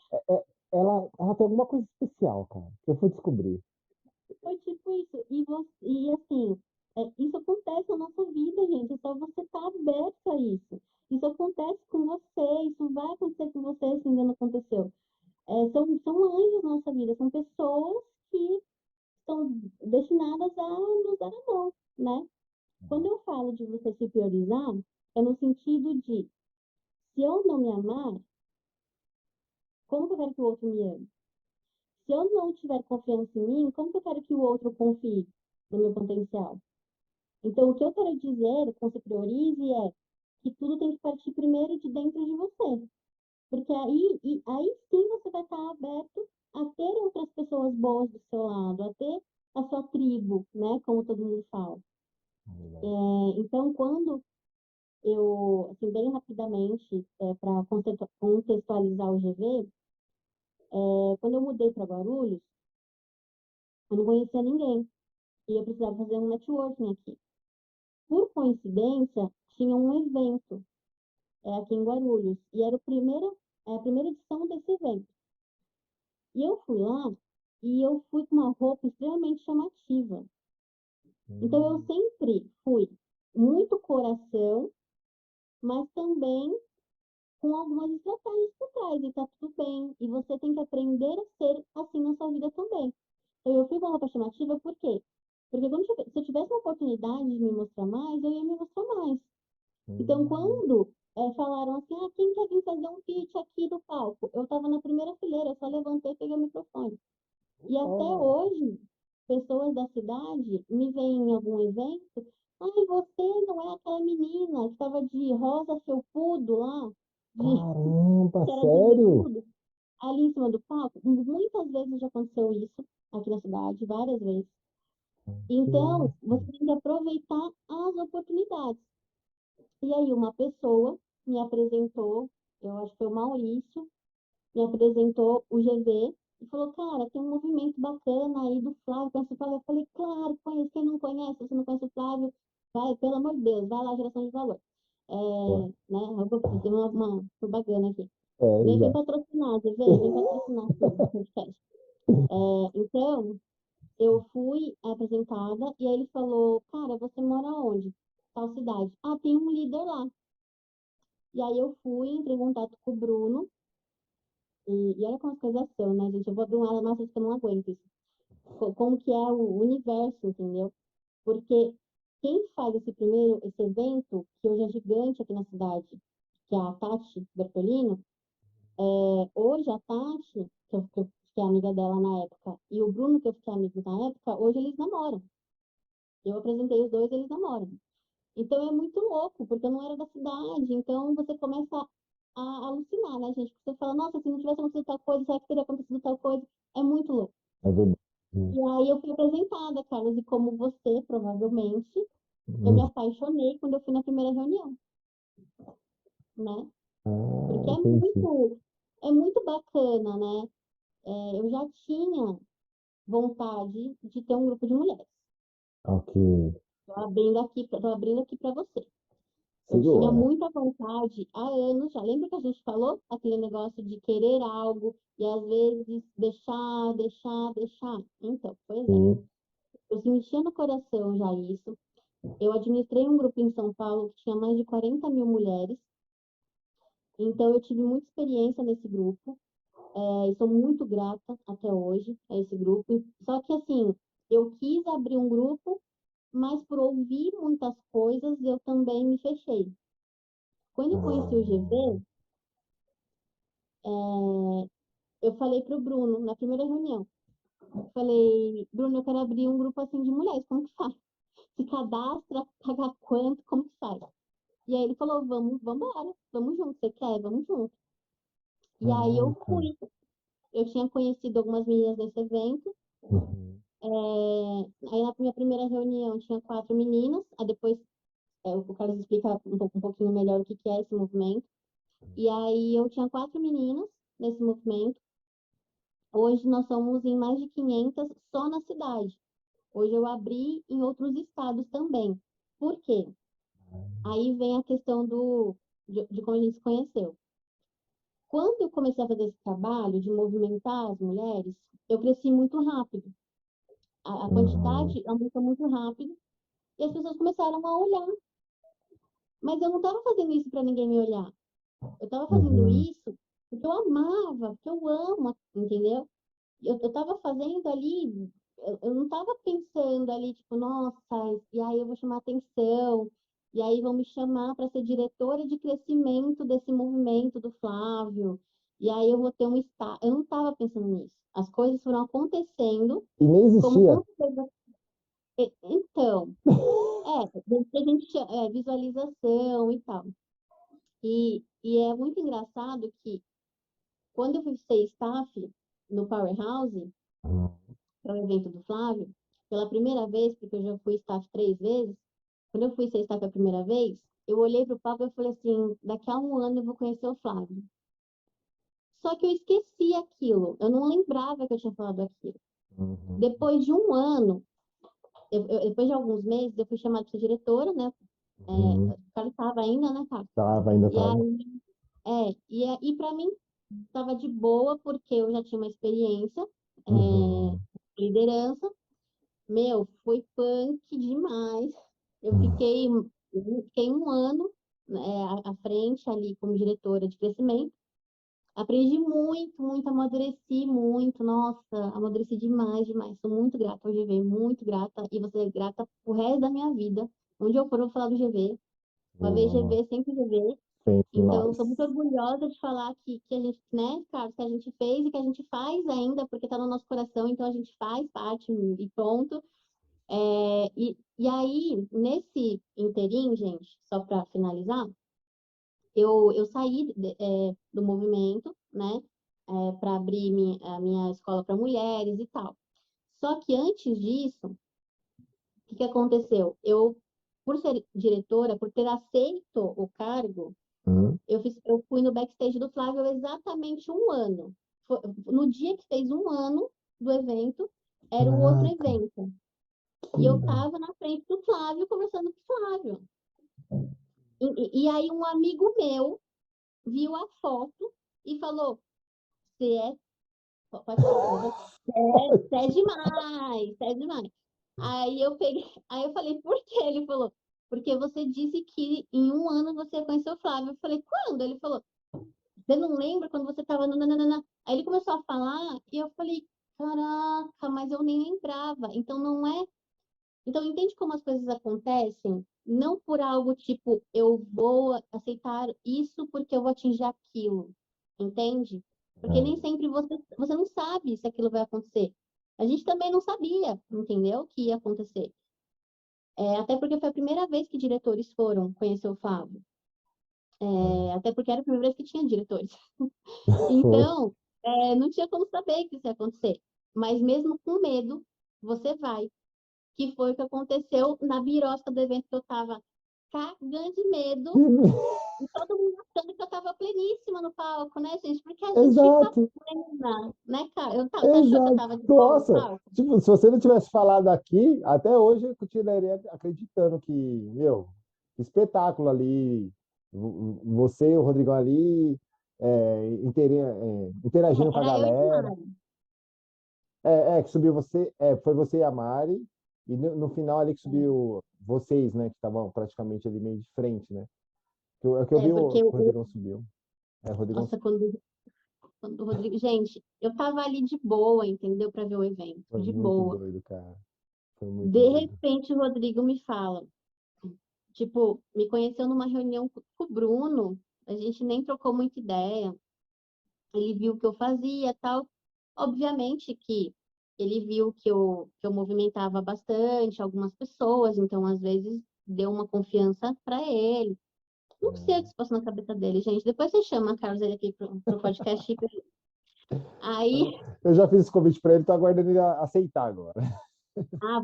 ela tem alguma coisa especial, cara, que eu fui descobrir. foi tipo isso. E assim, isso acontece na nossa vida, gente. É só você estar aberto a isso. Isso acontece com você, isso vai acontecer acontecer com você se ainda não aconteceu? São anjos na nossa vida, são pessoas que são destinadas a nos dar a mão, né? Quando eu falo de você se priorizar, é no sentido de, se eu não me amar, como que eu quero que o outro me ame? Se eu não tiver confiança em mim, como que eu quero que o outro confie no meu potencial? Então, o que eu quero dizer com se priorize é que tudo tem que partir primeiro de dentro de você. Porque aí sim você vai estar aberto a ter outras pessoas boas do seu lado, a ter a sua tribo, né? Como todo mundo fala. Então, quando eu, assim, bem rapidamente, para contextualizar o GV, quando eu mudei para Guarulhos, eu não conhecia ninguém. E eu precisava fazer um networking aqui. Por coincidência, tinha um evento aqui em Guarulhos. E era a primeira edição desse evento. E eu fui lá e eu fui com uma roupa extremamente chamativa. Então, eu sempre fui muito coração, mas também com algumas estratégias por trás. E tá tudo bem. E você tem que aprender a ser assim na sua vida também. Então, eu fui com uma roupa chamativa, por quê? Porque se eu tivesse uma oportunidade de me mostrar mais, eu ia me mostrar mais. Então, quando falaram assim, quem quer vir fazer um pitch aqui do palco? Eu estava na primeira fileira, eu só levantei e peguei o microfone. E até hoje, pessoas da cidade me veem em algum evento, você não é aquela menina que estava de rosa felpudo lá, Caramba, que era de sério? veludo, ali em cima do palco. Muitas vezes já aconteceu isso aqui na cidade, várias vezes. Que Então, você massa. tem que aproveitar as oportunidades. E aí, uma pessoa me apresentou, eu acho que foi o Maurício, me apresentou o GV e falou, cara, tem um movimento bacana aí do Flávio, conhece o Flávio? Eu falei, claro, conheço. Quem não conhece, se você não conhece o Flávio, vai, pelo amor de Deus, vai lá, geração de valor. Pô, Né, eu vou fazer uma propaganda aqui. Vem já. patrocinar, GV, vem patrocinar aqui o podcast. Então, eu fui apresentada e aí ele falou, cara, você mora onde? Tal cidade. Tem um líder lá. E aí eu fui, entrei em contato com o Bruno, e olha como as coisas são, né, gente? Eu vou abrir uma massa que eu não aguento isso. Como que é o universo, entendeu? Porque quem faz esse evento, que hoje é gigante aqui na cidade, que é a Tati Bertolino, hoje a Tati, que eu fiquei amiga dela na época, e o Bruno, que eu fiquei amigo na época, hoje eles namoram. Eu apresentei os dois, eles namoram. Então é muito louco, porque eu não era da cidade. Então você começa a alucinar, né, gente? Você fala, nossa, se não tivesse acontecido tal coisa, será que teria acontecido tal coisa? É muito louco. É verdade. E aí eu fui apresentada, Carlos, e como você, provavelmente, eu me Hum. apaixonei quando eu fui na primeira reunião, né? Porque Entendi. é muito bacana, né? Eu já tinha vontade de ter um grupo de mulheres. Ok. Tô abrindo aqui para você. Eu tinha Segura. muita vontade há anos já. Lembra que a gente falou aquele negócio de querer algo e às vezes deixar, deixar, deixar? Então, pois é. Sim. Eu sentia no coração já isso. Eu administrei um grupo em São Paulo que tinha mais de 40 mil mulheres. Então, eu tive muita experiência nesse grupo. E sou muito grata até hoje a esse grupo. Só que, assim, eu quis abrir um grupo, mas por ouvir muitas coisas, eu também me fechei. Quando eu conheci o Ah, GV, eu falei para o Bruno, na primeira reunião, falei, Bruno, eu quero abrir um grupo assim de mulheres, como que faz? Se cadastra, paga quanto, como que faz? E aí ele falou, vamos embora, vamos junto, você quer? Vamos junto. E aí eu caraca. fui. Eu tinha conhecido algumas meninas nesse evento. Uhum. Aí na minha primeira reunião tinha 4 meninas. Aí depois o Carlos explica um pouquinho melhor o que é esse movimento. E aí eu tinha 4 meninas nesse movimento. Hoje nós somos em mais de 500 só na cidade. Hoje eu abri em outros estados também. Por quê? Aí vem a questão de como a gente se conheceu. Quando eu comecei a fazer esse trabalho de movimentar as mulheres, eu cresci muito rápido. A Uhum. quantidade aumentou muito rápido e as pessoas começaram a olhar. Mas eu não estava fazendo isso para ninguém me olhar. Eu estava fazendo Uhum. isso porque eu amava, porque eu amo, entendeu? Eu tava fazendo ali, eu não tava pensando ali, tipo, nossa, e aí eu vou chamar atenção, e aí vão me chamar para ser diretora de crescimento desse movimento do Flávio, e aí eu vou ter um estágio. Eu não tava pensando nisso. As coisas foram acontecendo, E nem como existia. com certeza. Então, depois a gente visualização e tal. E é muito engraçado que quando eu fui ser staff no Powerhouse, Uhum. para o evento do Flávio, pela primeira vez, porque eu já fui staff 3 vezes, quando eu fui ser staff a primeira vez, eu olhei para o palco e falei assim, daqui a um ano eu vou conhecer o Flávio. Só que eu esqueci aquilo, eu não lembrava que eu tinha falado aquilo. Uhum. Depois de um ano, depois de alguns meses, eu fui chamada para ser diretora, né? Uhum. O cara estava ainda, né, cara? Tava, ainda E tava. aí, e para mim estava de boa, porque eu já tinha uma experiência, Uhum. liderança. Meu, foi punk demais. Eu Uhum. fiquei, eu fiquei um ano, né, à frente ali como diretora de crescimento. Aprendi muito, muito, amadureci muito. Nossa, amadureci demais, demais. Sou muito grata ao GV, muito grata. E vou ser grata pro resto da minha vida. Onde eu for, eu vou falar do GV. Uma vez Boa. GV, sempre GV. Sempre Então, nós. sou muito orgulhosa de falar que a gente, né, Carlos, que a gente fez e que a gente faz ainda, porque está no nosso coração, então a gente faz parte e pronto. E aí, nesse interim, gente, só para finalizar, eu saí do movimento, né, para abrir a minha escola para mulheres e tal. Só que antes disso, o que aconteceu? Eu, por ser diretora, por ter aceito o cargo, Uhum. eu fui no backstage do Flávio exatamente um ano. No dia que fez um ano do evento, era o outro Caraca, evento. que E eu legal. estava na frente do Flávio, conversando com o Flávio. E aí um amigo meu viu a foto e falou, você é... Pode falar palavrão? Você é demais, você é demais. Aí eu falei, por quê? Ele falou, porque você disse que em um ano você ia conhecer o Flávio. Eu falei, quando? Ele falou, você não lembra quando você estava no nananana? Aí ele começou a falar e eu falei, caraca, mas eu nem lembrava. Então não é. Então entende como as coisas acontecem? Não por algo tipo, eu vou aceitar isso porque eu vou atingir aquilo. Entende? Porque nem É. sempre você não sabe se aquilo vai acontecer. A gente também não sabia, entendeu? Que ia acontecer. Até porque foi a primeira vez que diretores foram conhecer o Flávio. Até porque era a primeira vez que tinha diretores. Foi. Então, não tinha como saber que isso ia acontecer. Mas mesmo com medo, você vai. Que foi o que aconteceu na birosca do evento que eu tava cagando de medo e todo mundo achando que eu tava pleníssima no palco, né, gente? Porque a gente fica Exato, plena, né, cara? Você achou que eu exato. tava de boa no Nossa, palco? tipo, se você não tivesse falado aqui, até hoje eu continuaria acreditando que, meu, que espetáculo ali, você e o Rodrigão ali, interagindo com a Era eu e a galera. Mari. Que subiu você, foi você e a Mari, e no final ali que subiu vocês, né, que estavam praticamente ali meio de frente, né? Que eu vi Porque o Rodrigão subiu. O Rodrigão nossa, quando o Rodrigo. Gente, eu tava ali de boa, entendeu? Pra ver o evento, foi de muito boa. doido, cara. Foi muito De doido. repente, o Rodrigo me fala. Tipo, me conheceu numa reunião com o Bruno, a gente nem trocou muita ideia. Ele viu o que eu fazia, tal. Obviamente que ele viu que eu movimentava bastante algumas pessoas, então às vezes deu uma confiança para ele. Não sei o que É. se passou na cabeça dele, gente. Depois você chama a Carlos ele aqui pro podcast. Aí, Eu já fiz esse convite para ele, tô aguardando ele aceitar agora.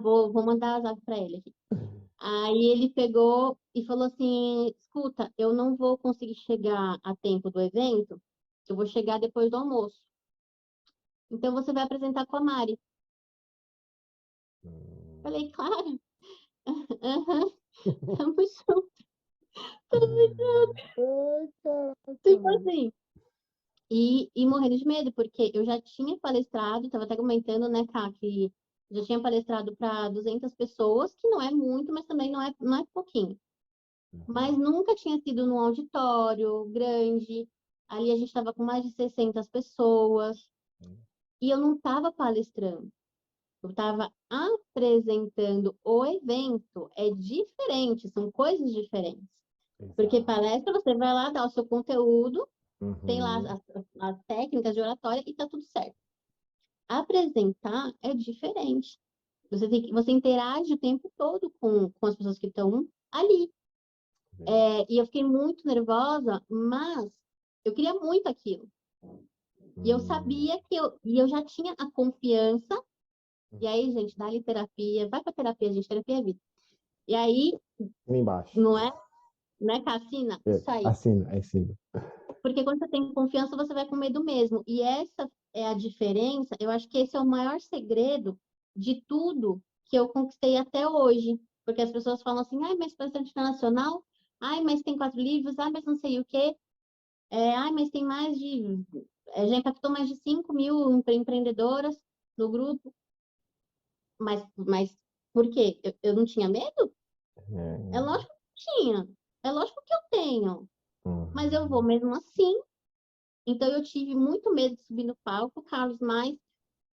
vou mandar a zap para ele aqui. Aí ele pegou e falou assim: escuta, eu não vou conseguir chegar a tempo do evento, eu vou chegar depois do almoço. Então você vai apresentar com a Mari. Falei, claro, aham, tamo junto. Ai, caraca, Tipo velho. assim. E morrendo de medo, porque eu já tinha palestrado, estava até comentando, né, Ká, que já tinha palestrado para 200 pessoas, que não é muito, mas também não é pouquinho. Mas nunca tinha sido num auditório grande, Ali a gente estava com mais de 600 pessoas. E eu não estava palestrando. Eu estava apresentando o evento. É diferente, são coisas diferentes. Porque Exato. palestra, você vai lá dar o seu conteúdo, tem lá Uhum. as técnicas de oratória e tá tudo certo. Apresentar é diferente. Você interage o tempo todo com as pessoas que estão ali. E eu fiquei muito nervosa, mas eu queria muito aquilo. E eu sabia que eu já tinha a confiança. E aí, gente, dá-lhe terapia, vai pra terapia, gente, terapia é vida. E aí, Ali embaixo. não é Cassina? Isso aí. Assina. Porque quando você tem confiança, você vai com medo mesmo. E essa é a diferença. Eu acho que esse é o maior segredo de tudo que eu conquistei até hoje. Porque as pessoas falam assim, ai, mas palestrante internacional, ai, mas tem 4 livros, ai, mas não sei o quê. Ai, mas tem mais de... já impactou mais de 5 mil empreendedoras no grupo. Mas por quê? Eu não tinha medo? É É. lógico que eu tinha. É lógico que eu tenho. Mas eu vou Uhum. mesmo assim. Então, eu tive muito medo de subir no palco, Carlos, mas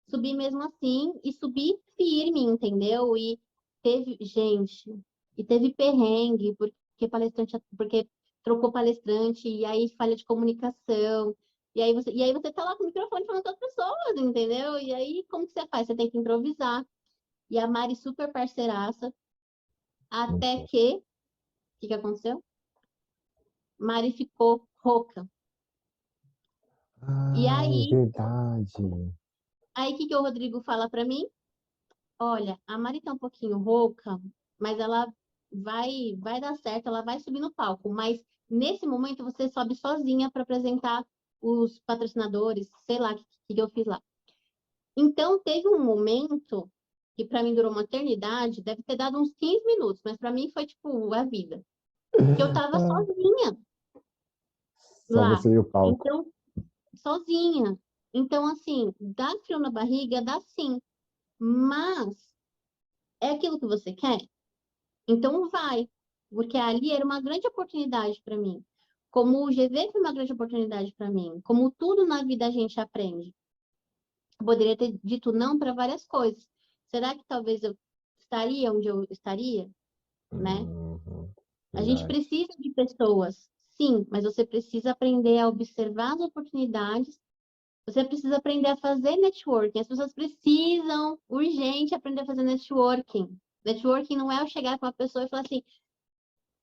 subi mesmo assim e subi firme, entendeu? E teve, gente, e teve perrengue, porque trocou palestrante, e aí falha de comunicação, e aí você tá lá com o microfone falando com as pessoas, entendeu? E aí, como que você faz? Você tem que improvisar. E a Mari, super parceiraça, até Uhum. que, o que que aconteceu? Mari ficou rouca. E Ah, é verdade. aí o que que o Rodrigo fala para mim? Olha, a Mari tá um pouquinho rouca, mas ela vai dar certo, ela vai subir no palco, mas nesse momento você sobe sozinha para apresentar os patrocinadores, sei lá o que eu fiz lá. Então teve um momento que para mim durou uma eternidade, deve ter dado uns 15 minutos, mas para mim foi tipo a vida, que eu tava Ah, sozinha só lá. você e o palco. Então, sozinha. Então, assim, dá frio na barriga, dá sim, mas é aquilo que você quer? Então vai, porque ali era uma grande oportunidade para mim. Como o GV foi uma grande oportunidade para mim, como tudo na vida a gente aprende. Eu poderia ter dito não para várias coisas. Será que talvez eu estaria onde eu estaria, né? Uhum. A gente Verdade. precisa de pessoas, sim, mas você precisa aprender a observar as oportunidades. Você precisa aprender a fazer networking. As pessoas precisam, urgente, aprender a fazer networking. Networking não é eu chegar para uma pessoa e falar assim,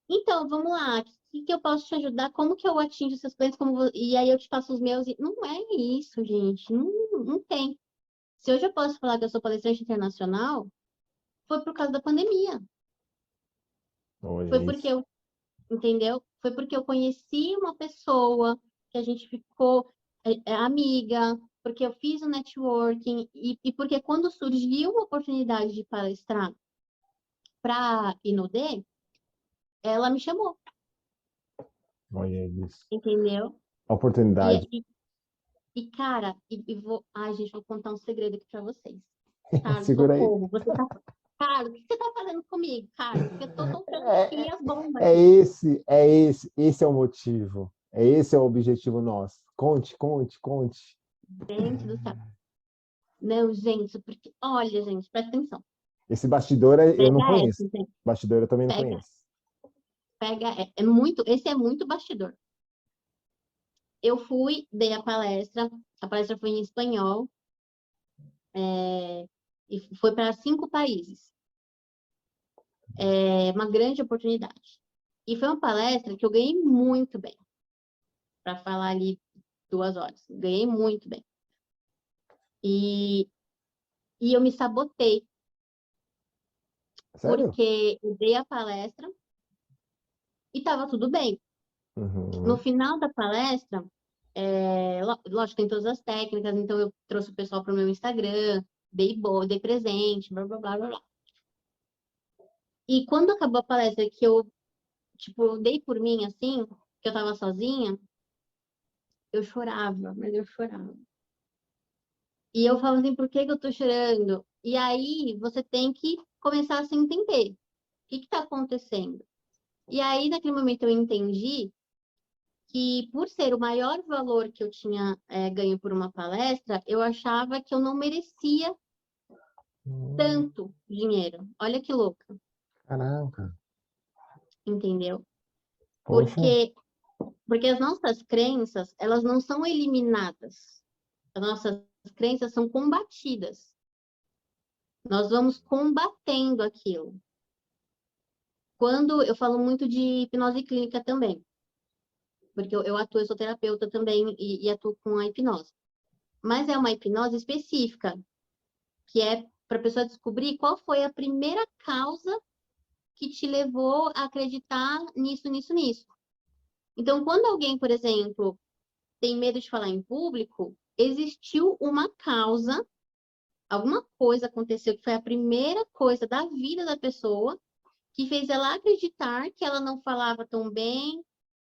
então, vamos lá. O que eu posso te ajudar? Como que eu atingo seus clientes? E aí eu te passo os meus. Não é isso, gente. Não tem. Se hoje eu posso falar que eu sou palestrante internacional, foi por causa da pandemia. Olha Foi porque isso. eu, entendeu? Foi porque eu conheci uma pessoa que a gente ficou amiga, porque eu fiz o networking e porque quando surgiu a oportunidade de palestrar para a Inodê, ela me chamou, Olha isso. entendeu? A oportunidade. Cara, vou. Ai, gente, vou contar um segredo aqui pra vocês. Carlos, Segura aí. socorro. Carlos, o que você tá fazendo comigo, Carlos? Porque eu tô soltando aqui É, as bombas é aqui. esse é o motivo. Esse é o objetivo nosso. Conte, conte, conte. Gente do céu. Não, gente, porque. Olha, gente, presta atenção. Esse bastidor eu não Pega conheço. essa, gente. Bastidor eu também não Pega, conheço. pega. É muito. Esse é muito bastidor. Eu fui, dei a palestra foi em espanhol, e foi para 5 países. É uma grande oportunidade. E foi uma palestra que eu ganhei muito bem. Para falar ali 2 horas. Ganhei muito bem. E, e eu me sabotei, Sério? porque eu dei a palestra e estava tudo bem. No Uhum. final da palestra, lógico, tem todas as técnicas, então eu trouxe o pessoal para o meu Instagram, dei presente, blá, blá, blá, blá, blá. E quando acabou a palestra, que eu, tipo, eu dei por mim, assim, que eu tava sozinha, eu chorava, mas eu chorava. E eu falo assim, por que que eu tô chorando? E aí você tem que começar a se entender. O que que tá acontecendo? E aí, naquele momento, eu entendi que, por ser o maior valor que eu tinha ganho por uma palestra, eu achava que eu não merecia tanto dinheiro. Olha que louca, Caraca, entendeu? poxa, Porque as nossas crenças, elas não são eliminadas. As nossas crenças são combatidas. Nós vamos combatendo aquilo. Quando eu falo muito de hipnose clínica também, porque eu atuo, eu sou terapeuta também e atuo com a hipnose. Mas é uma hipnose específica, que é para a pessoa descobrir qual foi a primeira causa que te levou a acreditar nisso, nisso, nisso. Então, quando alguém, por exemplo, tem medo de falar em público, existiu uma causa, alguma coisa aconteceu que foi a primeira coisa da vida da pessoa que fez ela acreditar que ela não falava tão bem,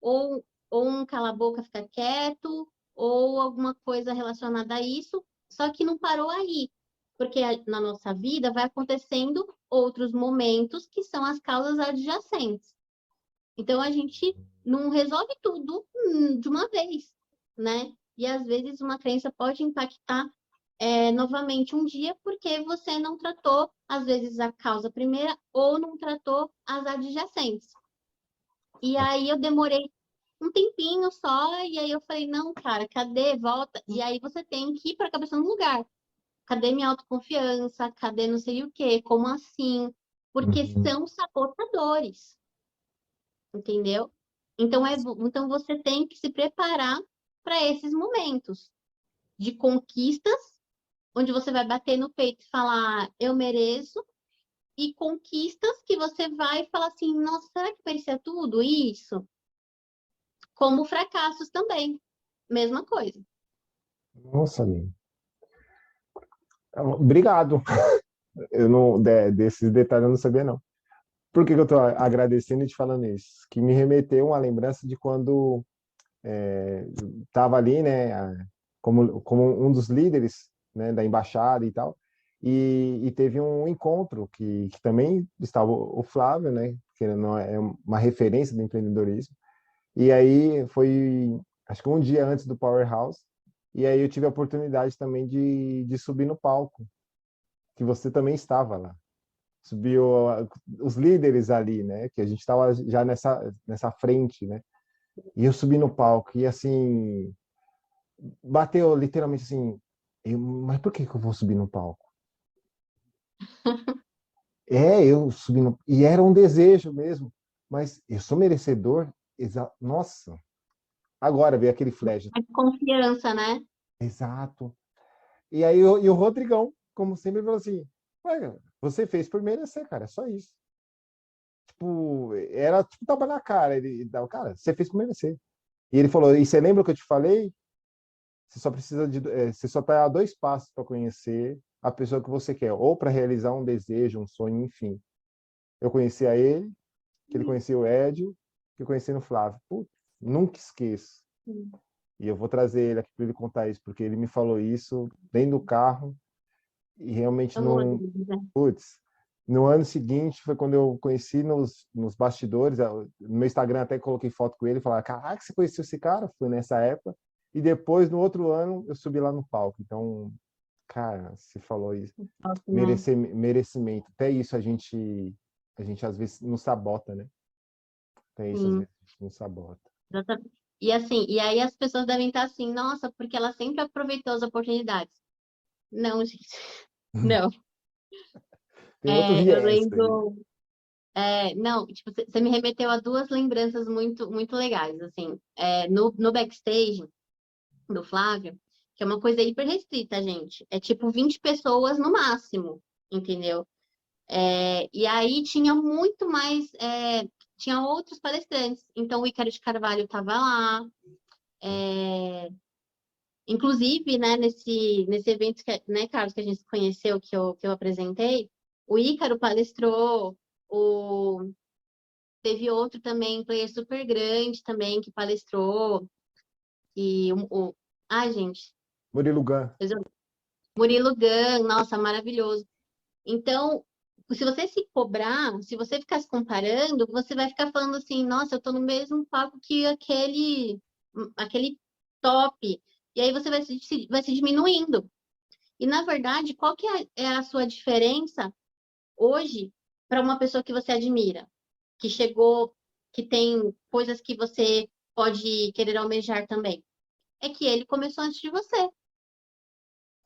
ou um cala a boca, fica quieto, ou alguma coisa relacionada a isso, só que não parou aí, porque na nossa vida vai acontecendo outros momentos que são as causas adjacentes. Então a gente não resolve tudo de uma vez, né? E às vezes uma crença pode impactar novamente um dia porque você não tratou, às vezes, a causa primeira ou não tratou as adjacentes. E aí eu demorei um tempinho só, e aí eu falei, não, cara, cadê? Volta. E aí você tem que ir para a cabeça no lugar. Cadê minha autoconfiança? Cadê não sei o quê? Como assim? Porque uhum. são sabotadores, entendeu? Então você tem que se preparar para esses momentos de conquistas, onde você vai bater no peito e falar, eu mereço, e conquistas que você vai falar assim, nossa, será que merecia tudo isso? Como fracassos também, mesma coisa. Nossa, amigo. Obrigado. Eu não, desses detalhes eu não sabia, não. Por que que eu estou agradecendo e te falando isso? Que me remeteu uma lembrança de quando estava ali, né, como um dos líderes, né, da embaixada e tal, e teve um encontro que também estava o Flávio, né, que não é uma referência do empreendedorismo, e aí foi, acho que um dia antes do Powerhouse, e aí eu tive a oportunidade também de subir no palco, que você também estava lá. Subiu os líderes ali, né, que a gente estava já nessa frente, né, e eu subi no palco, e assim, bateu literalmente assim, mas por que que eu vou subir no palco? Eu subi no, e era um desejo mesmo, mas eu sou merecedor, nossa, agora veio aquele flash, A confiança, né? exato. E aí e o Rodrigão, como sempre, falou assim, "Ué, você fez por merecer, cara, é só isso. Tipo, era tipo tava na cara, ele dava, cara, você fez por merecer. E ele falou, e você lembra o que eu te falei? Você só precisa você só está a 2 passos para conhecer a pessoa que você quer, ou para realizar um desejo, um sonho, enfim. Eu conheci a ele, que ele conhecia o Edio, que eu conheci no Flávio. Putz, nunca esqueço. E eu vou trazer ele aqui para ele contar isso, porque ele me falou isso dentro do carro e realmente Vamos lá, não. né? Putz, no ano seguinte foi quando eu conheci nos bastidores. No meu Instagram até coloquei foto com ele e falava: Caraca, você conheceu esse cara? Foi nessa época. E depois, no outro ano, eu subi lá no palco. Então, cara, você falou isso. Né? Merecimento. Até isso a gente às vezes não sabota, né? Até isso às Sim, vezes a gente não sabota. exatamente. E assim, e aí as pessoas devem estar assim, nossa, porque ela sempre aproveitou as oportunidades. Não, gente, não. Tem outro Eu viés daí. lembro, não, tipo, você me remeteu a duas lembranças muito, muito legais, assim. No backstage do Flávio, que é uma coisa hiper restrita, gente. É tipo 20 pessoas no máximo, entendeu? E aí tinha muito mais, tinha outros palestrantes. Então o Ícaro de Carvalho estava lá. Inclusive, né, nesse evento que, né, Carlos, que a gente se conheceu, que eu apresentei, o Ícaro palestrou, teve outro também, um player super grande também, que palestrou, e ai, gente, Murilo Gun. Murilo Gun, nossa, maravilhoso. Então, se você se cobrar, se você ficar se comparando, você vai ficar falando assim, nossa, eu tô no mesmo palco que aquele aquele top, e aí você vai se diminuindo. E, na verdade, qual que é a sua diferença hoje para uma pessoa que você admira? Que chegou, que tem coisas que você pode querer almejar também. É que ele começou antes de você.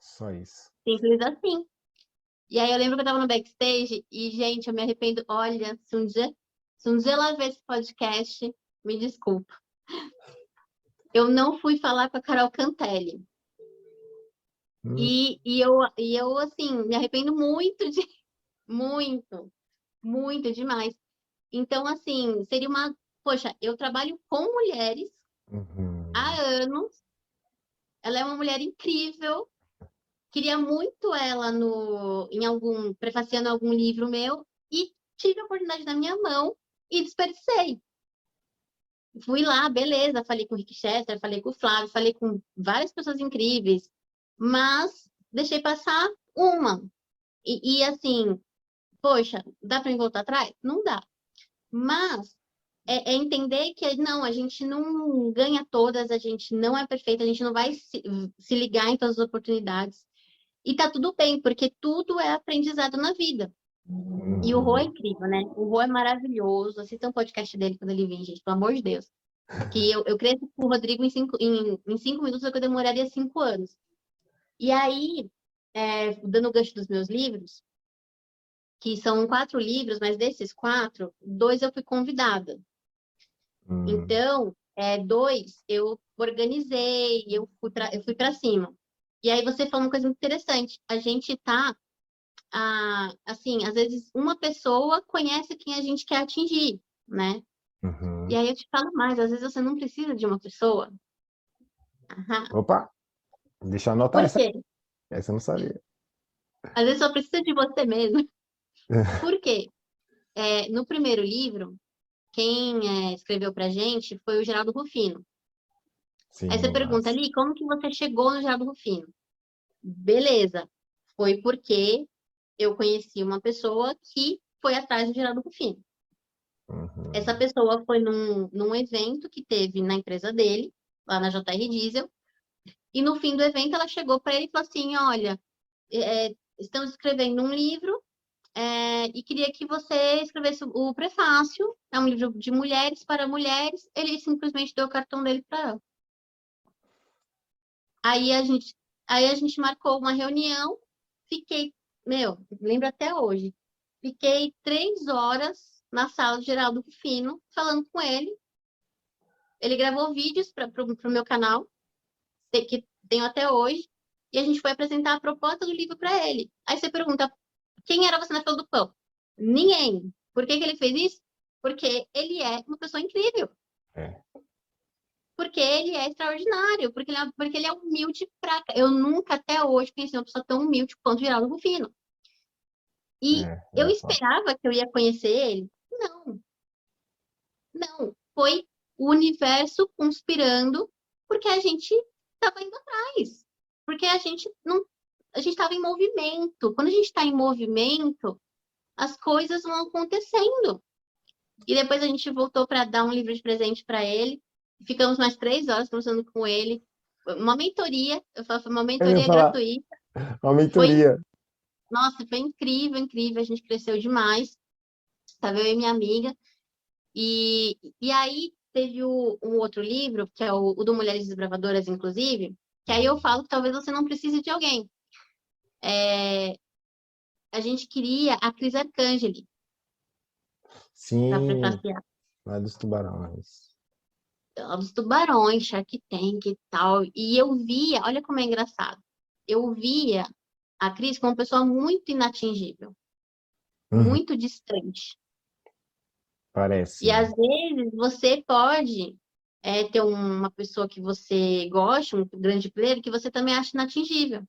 Só isso. Simples assim. E aí eu lembro que eu tava no backstage e, gente, eu me arrependo. Olha, se um dia ela ver esse podcast, me desculpa. Eu não fui falar com a Carol Cantelli. E eu, assim, me arrependo muito de... Muito, muito demais. Então, assim, seria uma... Poxa, eu trabalho com mulheres há anos. Ela é uma mulher incrível. Queria muito ela prefaciando algum livro meu e tive a oportunidade na minha mão e desperdicei. Fui lá, beleza, falei com o Rick Chester, falei com o Flávio, falei com várias pessoas incríveis, mas deixei passar uma. E assim, poxa, dá para voltar atrás? Não dá. Mas é entender que não, a gente não ganha todas, a gente não é perfeita, a gente não vai se ligar em todas as oportunidades. E tá tudo bem, porque tudo é aprendizado na vida. E o Rô é incrível, né? O Rô é maravilhoso. Assista um podcast dele quando ele vir, gente, pelo amor de Deus. Que eu cresci com o Rodrigo em 5 minutos, é que eu demoraria 5 anos. E aí, dando o gancho dos meus livros, que são 4 livros, mas desses 4, 2 eu fui convidada. Então, 2 eu organizei, eu fui para cima. E aí você falou uma coisa muito interessante. A gente tá, assim, às vezes uma pessoa conhece quem a gente quer atingir, né? E aí eu te falo mais, às vezes você não precisa de uma pessoa. Aham. Opa, deixa eu anotar Por essa. quê? Essa eu não sabia. Às vezes só precisa de você mesmo. Por quê? No primeiro livro, quem escreveu pra gente foi o Geraldo Rufino. Aí você Sim, pergunta massa. ali, como que você chegou no Geraldo Rufino? Beleza, foi porque eu conheci uma pessoa que foi atrás do Geraldo Rufino. Essa pessoa foi num evento que teve na empresa dele, lá na JR Diesel, e no fim do evento ela chegou para ele e falou assim, olha, estamos escrevendo um livro e queria que você escrevesse o prefácio, é um livro de mulheres para mulheres, ele simplesmente deu o cartão dele para ela. Aí a gente marcou uma reunião, fiquei, lembro até hoje, fiquei 3 horas na sala do Geraldo Rufino, falando com ele. Ele gravou vídeos para o meu canal, que tenho até hoje, e a gente foi apresentar a proposta do livro para ele. Aí você pergunta, quem era você na fila do pão? Ninguém. Por que ele fez isso? Porque ele é uma pessoa incrível. Porque ele é extraordinário, porque ele é humilde pra... Eu nunca até hoje conheci uma pessoa tão humilde quanto o Geraldo Rufino. E eu esperava que eu ia conhecer ele? Não. Não. Foi o universo conspirando porque a gente estava indo atrás. Porque a gente estava em movimento. Quando a gente está em movimento, as coisas vão acontecendo. E depois a gente voltou para dar um livro de presente para ele. Ficamos mais 3 horas conversando com ele. Uma mentoria, eu falo, foi uma Eu ia mentoria falar, gratuita. uma mentoria. Nossa, foi incrível, incrível. A gente cresceu demais. Estava eu e minha amiga. E aí teve um outro livro, que é o do Mulheres Desbravadoras, inclusive, que aí eu falo que talvez você não precise de alguém. A gente queria a Cris Arcangeli para Sim, prefaciar. lá dos tubarões. Dos tubarões, Shark Tank e tal. E eu via, olha como é engraçado. Eu via a Cris como uma pessoa muito inatingível, muito distante. Parece, E né? às vezes você pode ter uma pessoa que você gosta, um grande player, que você também acha inatingível.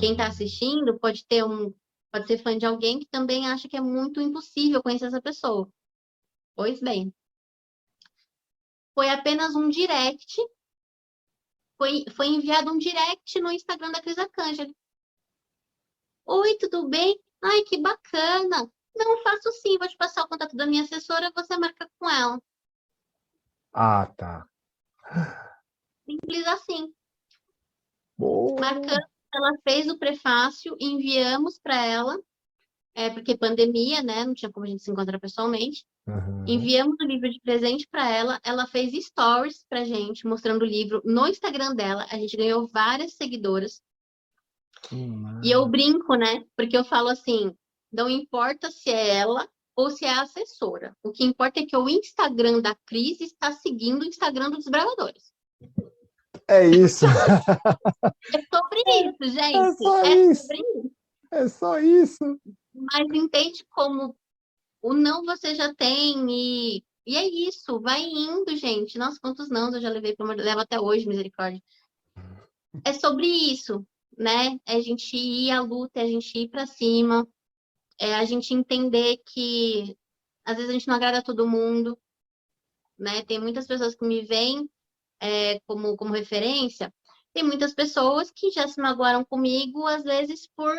Quem está assistindo pode ser fã de alguém que também acha que é muito impossível conhecer essa pessoa. Pois bem, foi apenas um direct, foi enviado um direct no Instagram da Cris Arcangeli. Oi, tudo bem? Ai, que bacana! Não, faço sim, vou te passar o contato da minha assessora, você marca com ela. Ah, tá. simples assim. Boa. Marcamos, ela fez o prefácio, enviamos para ela, porque pandemia, né? Não tinha como a gente se encontrar pessoalmente. Uhum. Enviamos o livro de presente para ela. Ela fez stories pra gente, mostrando o livro no Instagram dela. A gente ganhou várias seguidoras. Que E eu massa. brinco, né? Porque eu falo assim: não importa se é ela ou se é a assessora. O que importa é que o Instagram da Cris está seguindo o Instagram dos Desbravadores. É isso. É sobre isso, É gente. só É isso. sobre isso. É só isso. Mas entende como o não você já tem e é isso. Vai indo, gente. Nossa, quantos nãos eu já levei para levo até hoje, misericórdia. É sobre isso, né? É a gente ir à luta, é a gente ir para cima, é a gente entender que às vezes a gente não agrada a todo mundo, né? Tem muitas pessoas que me veem como referência, tem muitas pessoas que já se magoaram comigo, às vezes por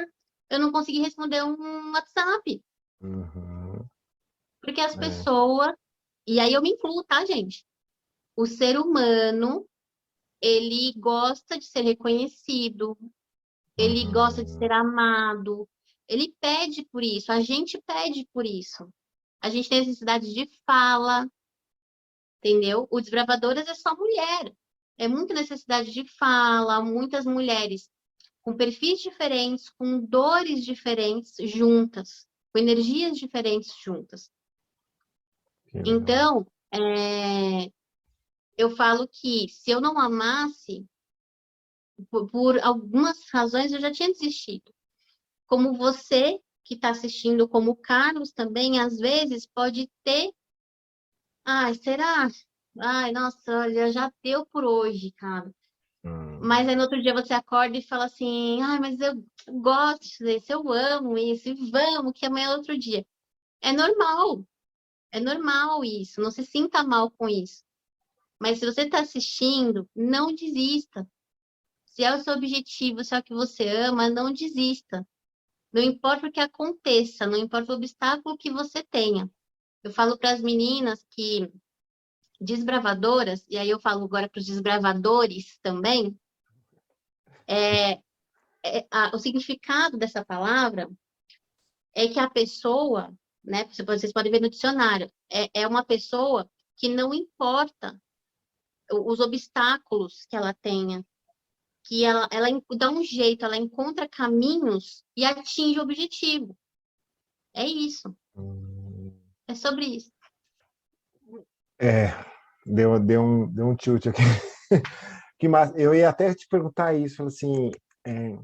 eu não conseguir responder um WhatsApp, Uhum. porque as É. pessoas, e aí eu me incluo, tá, gente? O ser humano, ele gosta de ser reconhecido, ele gosta de Uhum. ser amado, ele pede por isso, a gente pede por isso. A gente tem necessidade de fala, entendeu? O Desbravadoras é só mulher. É muita necessidade de fala, muitas mulheres com perfis diferentes, com dores diferentes juntas, com energias diferentes juntas. Que legal. Então, eu falo que se eu não amasse, por algumas razões eu já tinha desistido. Como você que está assistindo, como o Carlos também, às vezes pode ter. Ai, será? Ai, nossa, olha, já deu por hoje, cara. Mas Hum. aí no outro dia você acorda e fala assim: ai, mas eu gosto desse, eu amo isso, e vamos, que amanhã é outro dia. É normal isso, não se sinta mal com isso. Mas se você está assistindo, não desista. Se é o seu objetivo, se é o que você ama, não desista. Não importa o que aconteça, não importa o obstáculo que você tenha. Eu falo para as meninas que desbravadoras, e aí eu falo agora para os desbravadores também, o significado dessa palavra é que a pessoa, né, vocês podem ver no dicionário, é uma pessoa que não importa os obstáculos que ela tenha, que ela dá um jeito, ela encontra caminhos e atinge o objetivo. É isso, Hum. é sobre isso. É, deu um tilt aqui. Que massa. Eu ia até te perguntar isso, falei assim, é,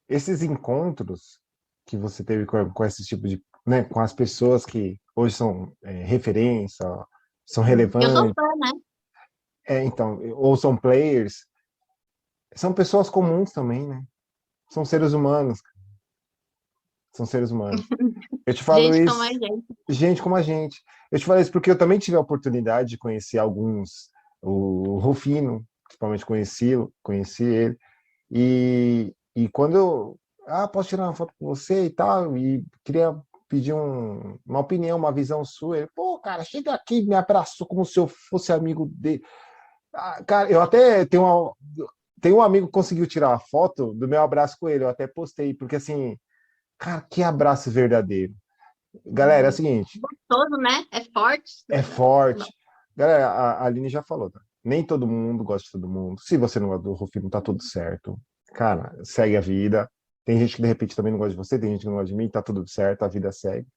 esses encontros que você teve com esse tipo de, né, com as pessoas que hoje são referência, são Eu sou relevantes, fã, né? então, ou são players, são pessoas comuns também, né? São seres humanos, são seres humanos. Eu te falo Gente como isso, a gente. gente como a gente. Eu te falo isso porque eu também tive a oportunidade de conhecer alguns, o Rufino, principalmente conheci ele, e quando eu, posso tirar uma foto com você e tal, e queria pedir uma opinião, uma visão sua, ele, pô, cara, chega aqui, me abraçou como se eu fosse amigo dele. Cara, eu até tenho um amigo que conseguiu tirar uma foto do meu abraço com ele, eu até postei, porque assim, cara, que abraço verdadeiro. Galera, é o seguinte, Gostoso, né? É forte. é forte. Galera, a Aline já falou, tá? Nem todo mundo gosta de todo mundo. Se você não gosta do Rufino, tá tudo certo. Cara, segue a vida. Tem gente que de repente também não gosta de você, tem gente que não gosta de mim, tá tudo certo, a vida segue.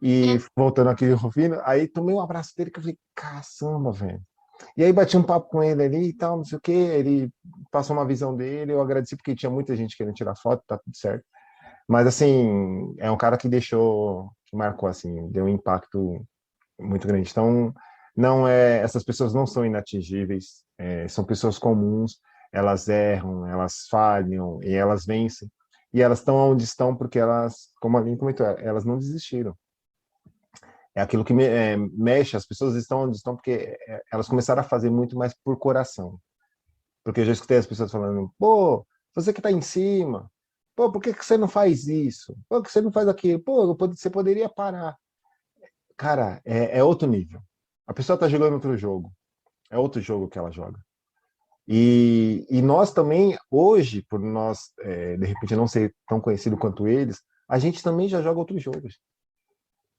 E É. voltando aqui o Rufino, aí tomei um abraço dele que eu falei, caçamba, velho. E aí bati um papo com ele ali e tal, não sei o quê. Ele passou uma visão dele, eu agradeci porque tinha muita gente querendo tirar foto, tá tudo certo. Mas assim, é um cara que deixou, que marcou assim, deu um impacto muito grande. Então, não é, essas pessoas não são inatingíveis, são pessoas comuns, elas erram, elas falham e elas vencem. E elas estão onde estão porque elas, como a Aline comentou, elas não desistiram. É aquilo que mexe, as pessoas estão onde estão porque elas começaram a fazer muito mais por coração. Porque eu já escutei as pessoas falando, pô, você que está em cima, pô, por que que você não faz isso? Pô, por que você não faz aquilo? Pô, você poderia parar. Cara, é outro nível. A pessoa está jogando outro jogo. É outro jogo que ela joga. E nós também, hoje, por nós, de repente, não ser tão conhecido quanto eles, a gente também já joga outros jogos.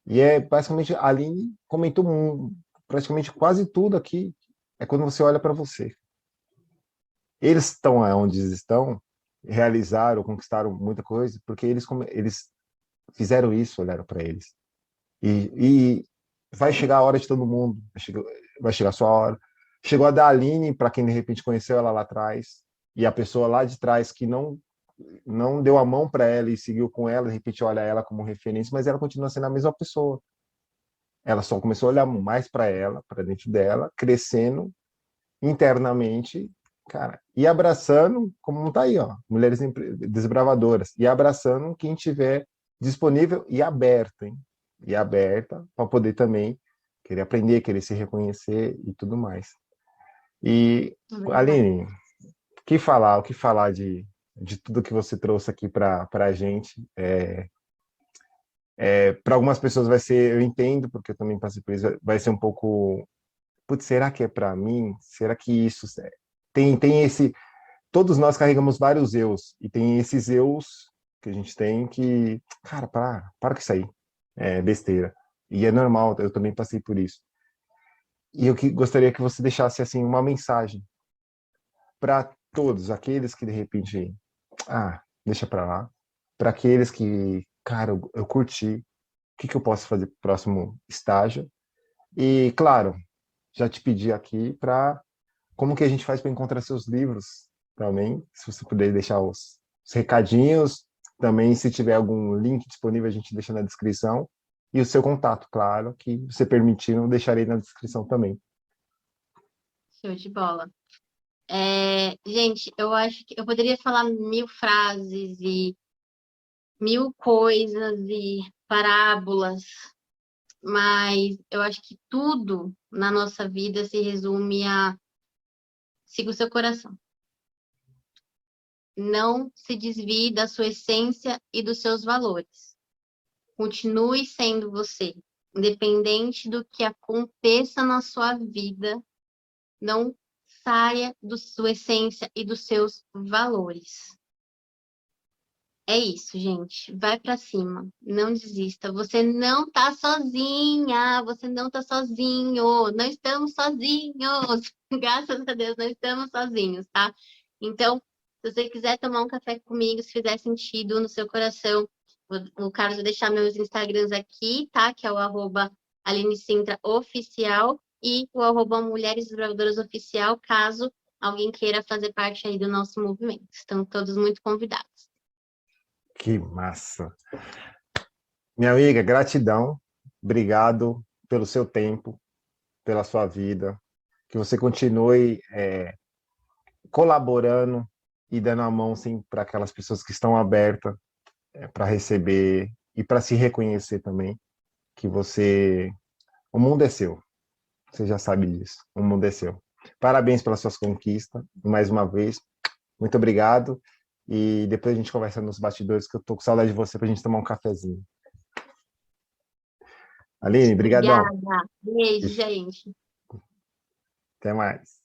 E basicamente, a Aline comentou praticamente quase tudo aqui, é quando você olha para você. Eles estão onde eles estão, realizaram, conquistaram muita coisa, porque eles fizeram isso, olharam para eles. E vai chegar a hora de todo mundo, vai chegar a sua hora. Chegou a da Aline, para quem de repente conheceu ela lá atrás, e a pessoa lá de trás que não deu a mão para ela e seguiu com ela, de repente olha ela como referência, mas ela continua sendo a mesma pessoa. Ela só começou a olhar mais para ela, para dentro dela, crescendo internamente, cara, e abraçando, como não tá aí, ó, mulheres desbravadoras, e abraçando quem tiver disponível e aberta, hein? E aberta para poder também querer aprender, querer se reconhecer e tudo mais. E, Aline, o que falar de tudo que você trouxe aqui para a gente? Para algumas pessoas vai ser, eu entendo, porque eu também passei por isso, vai ser um pouco, putz, será que é para mim? Será que isso tem esse, todos nós carregamos vários eus, e tem esses eus que a gente tem que, cara, para com isso aí, é besteira. E é normal, eu também passei por isso. E eu gostaria que você deixasse assim uma mensagem para todos aqueles que de repente, deixa para lá, para aqueles que, cara, eu curti, o que eu posso fazer pro próximo estágio? E claro, já te pedi aqui para como que a gente faz para encontrar seus livros também, se você puder deixar os recadinhos, também se tiver algum link disponível a gente deixa na descrição, e o seu contato, claro, que você permitir, eu deixarei na descrição também. Show de bola. Gente, eu acho que eu poderia falar 1000 frases e 1000 coisas e parábolas, mas eu acho que tudo na nossa vida se resume a siga o seu coração. Não se desvie da sua essência e dos seus valores. Continue sendo você, independente do que aconteça na sua vida. Não saia da sua essência e dos seus valores. É isso, gente. Vai pra cima. Não desista. Você não tá sozinha. Você não tá sozinho. Não estamos sozinhos. Graças a Deus, não estamos sozinhos, tá? Então, se você quiser tomar um café comigo, se fizer sentido no seu coração, o Carlos vai deixar meus Instagrams aqui, tá? Que é o @AlineSintraOficial e o @Mulheres Desbravadoras Oficial, caso alguém queira fazer parte aí do nosso movimento. Estão todos muito convidados. Que massa! Minha amiga, gratidão. Obrigado pelo seu tempo, pela sua vida. Que você continue colaborando e dando a mão para aquelas pessoas que estão abertas para receber e para se reconhecer também. Que você... O mundo é seu. Você já sabe disso. O mundo é seu. Parabéns pelas suas conquistas. Mais uma vez, muito obrigado. E depois a gente conversa nos bastidores, que eu tô com saudade de você para a gente tomar um cafezinho. Aline, brigadão. Obrigada. Beijo, gente. Até mais.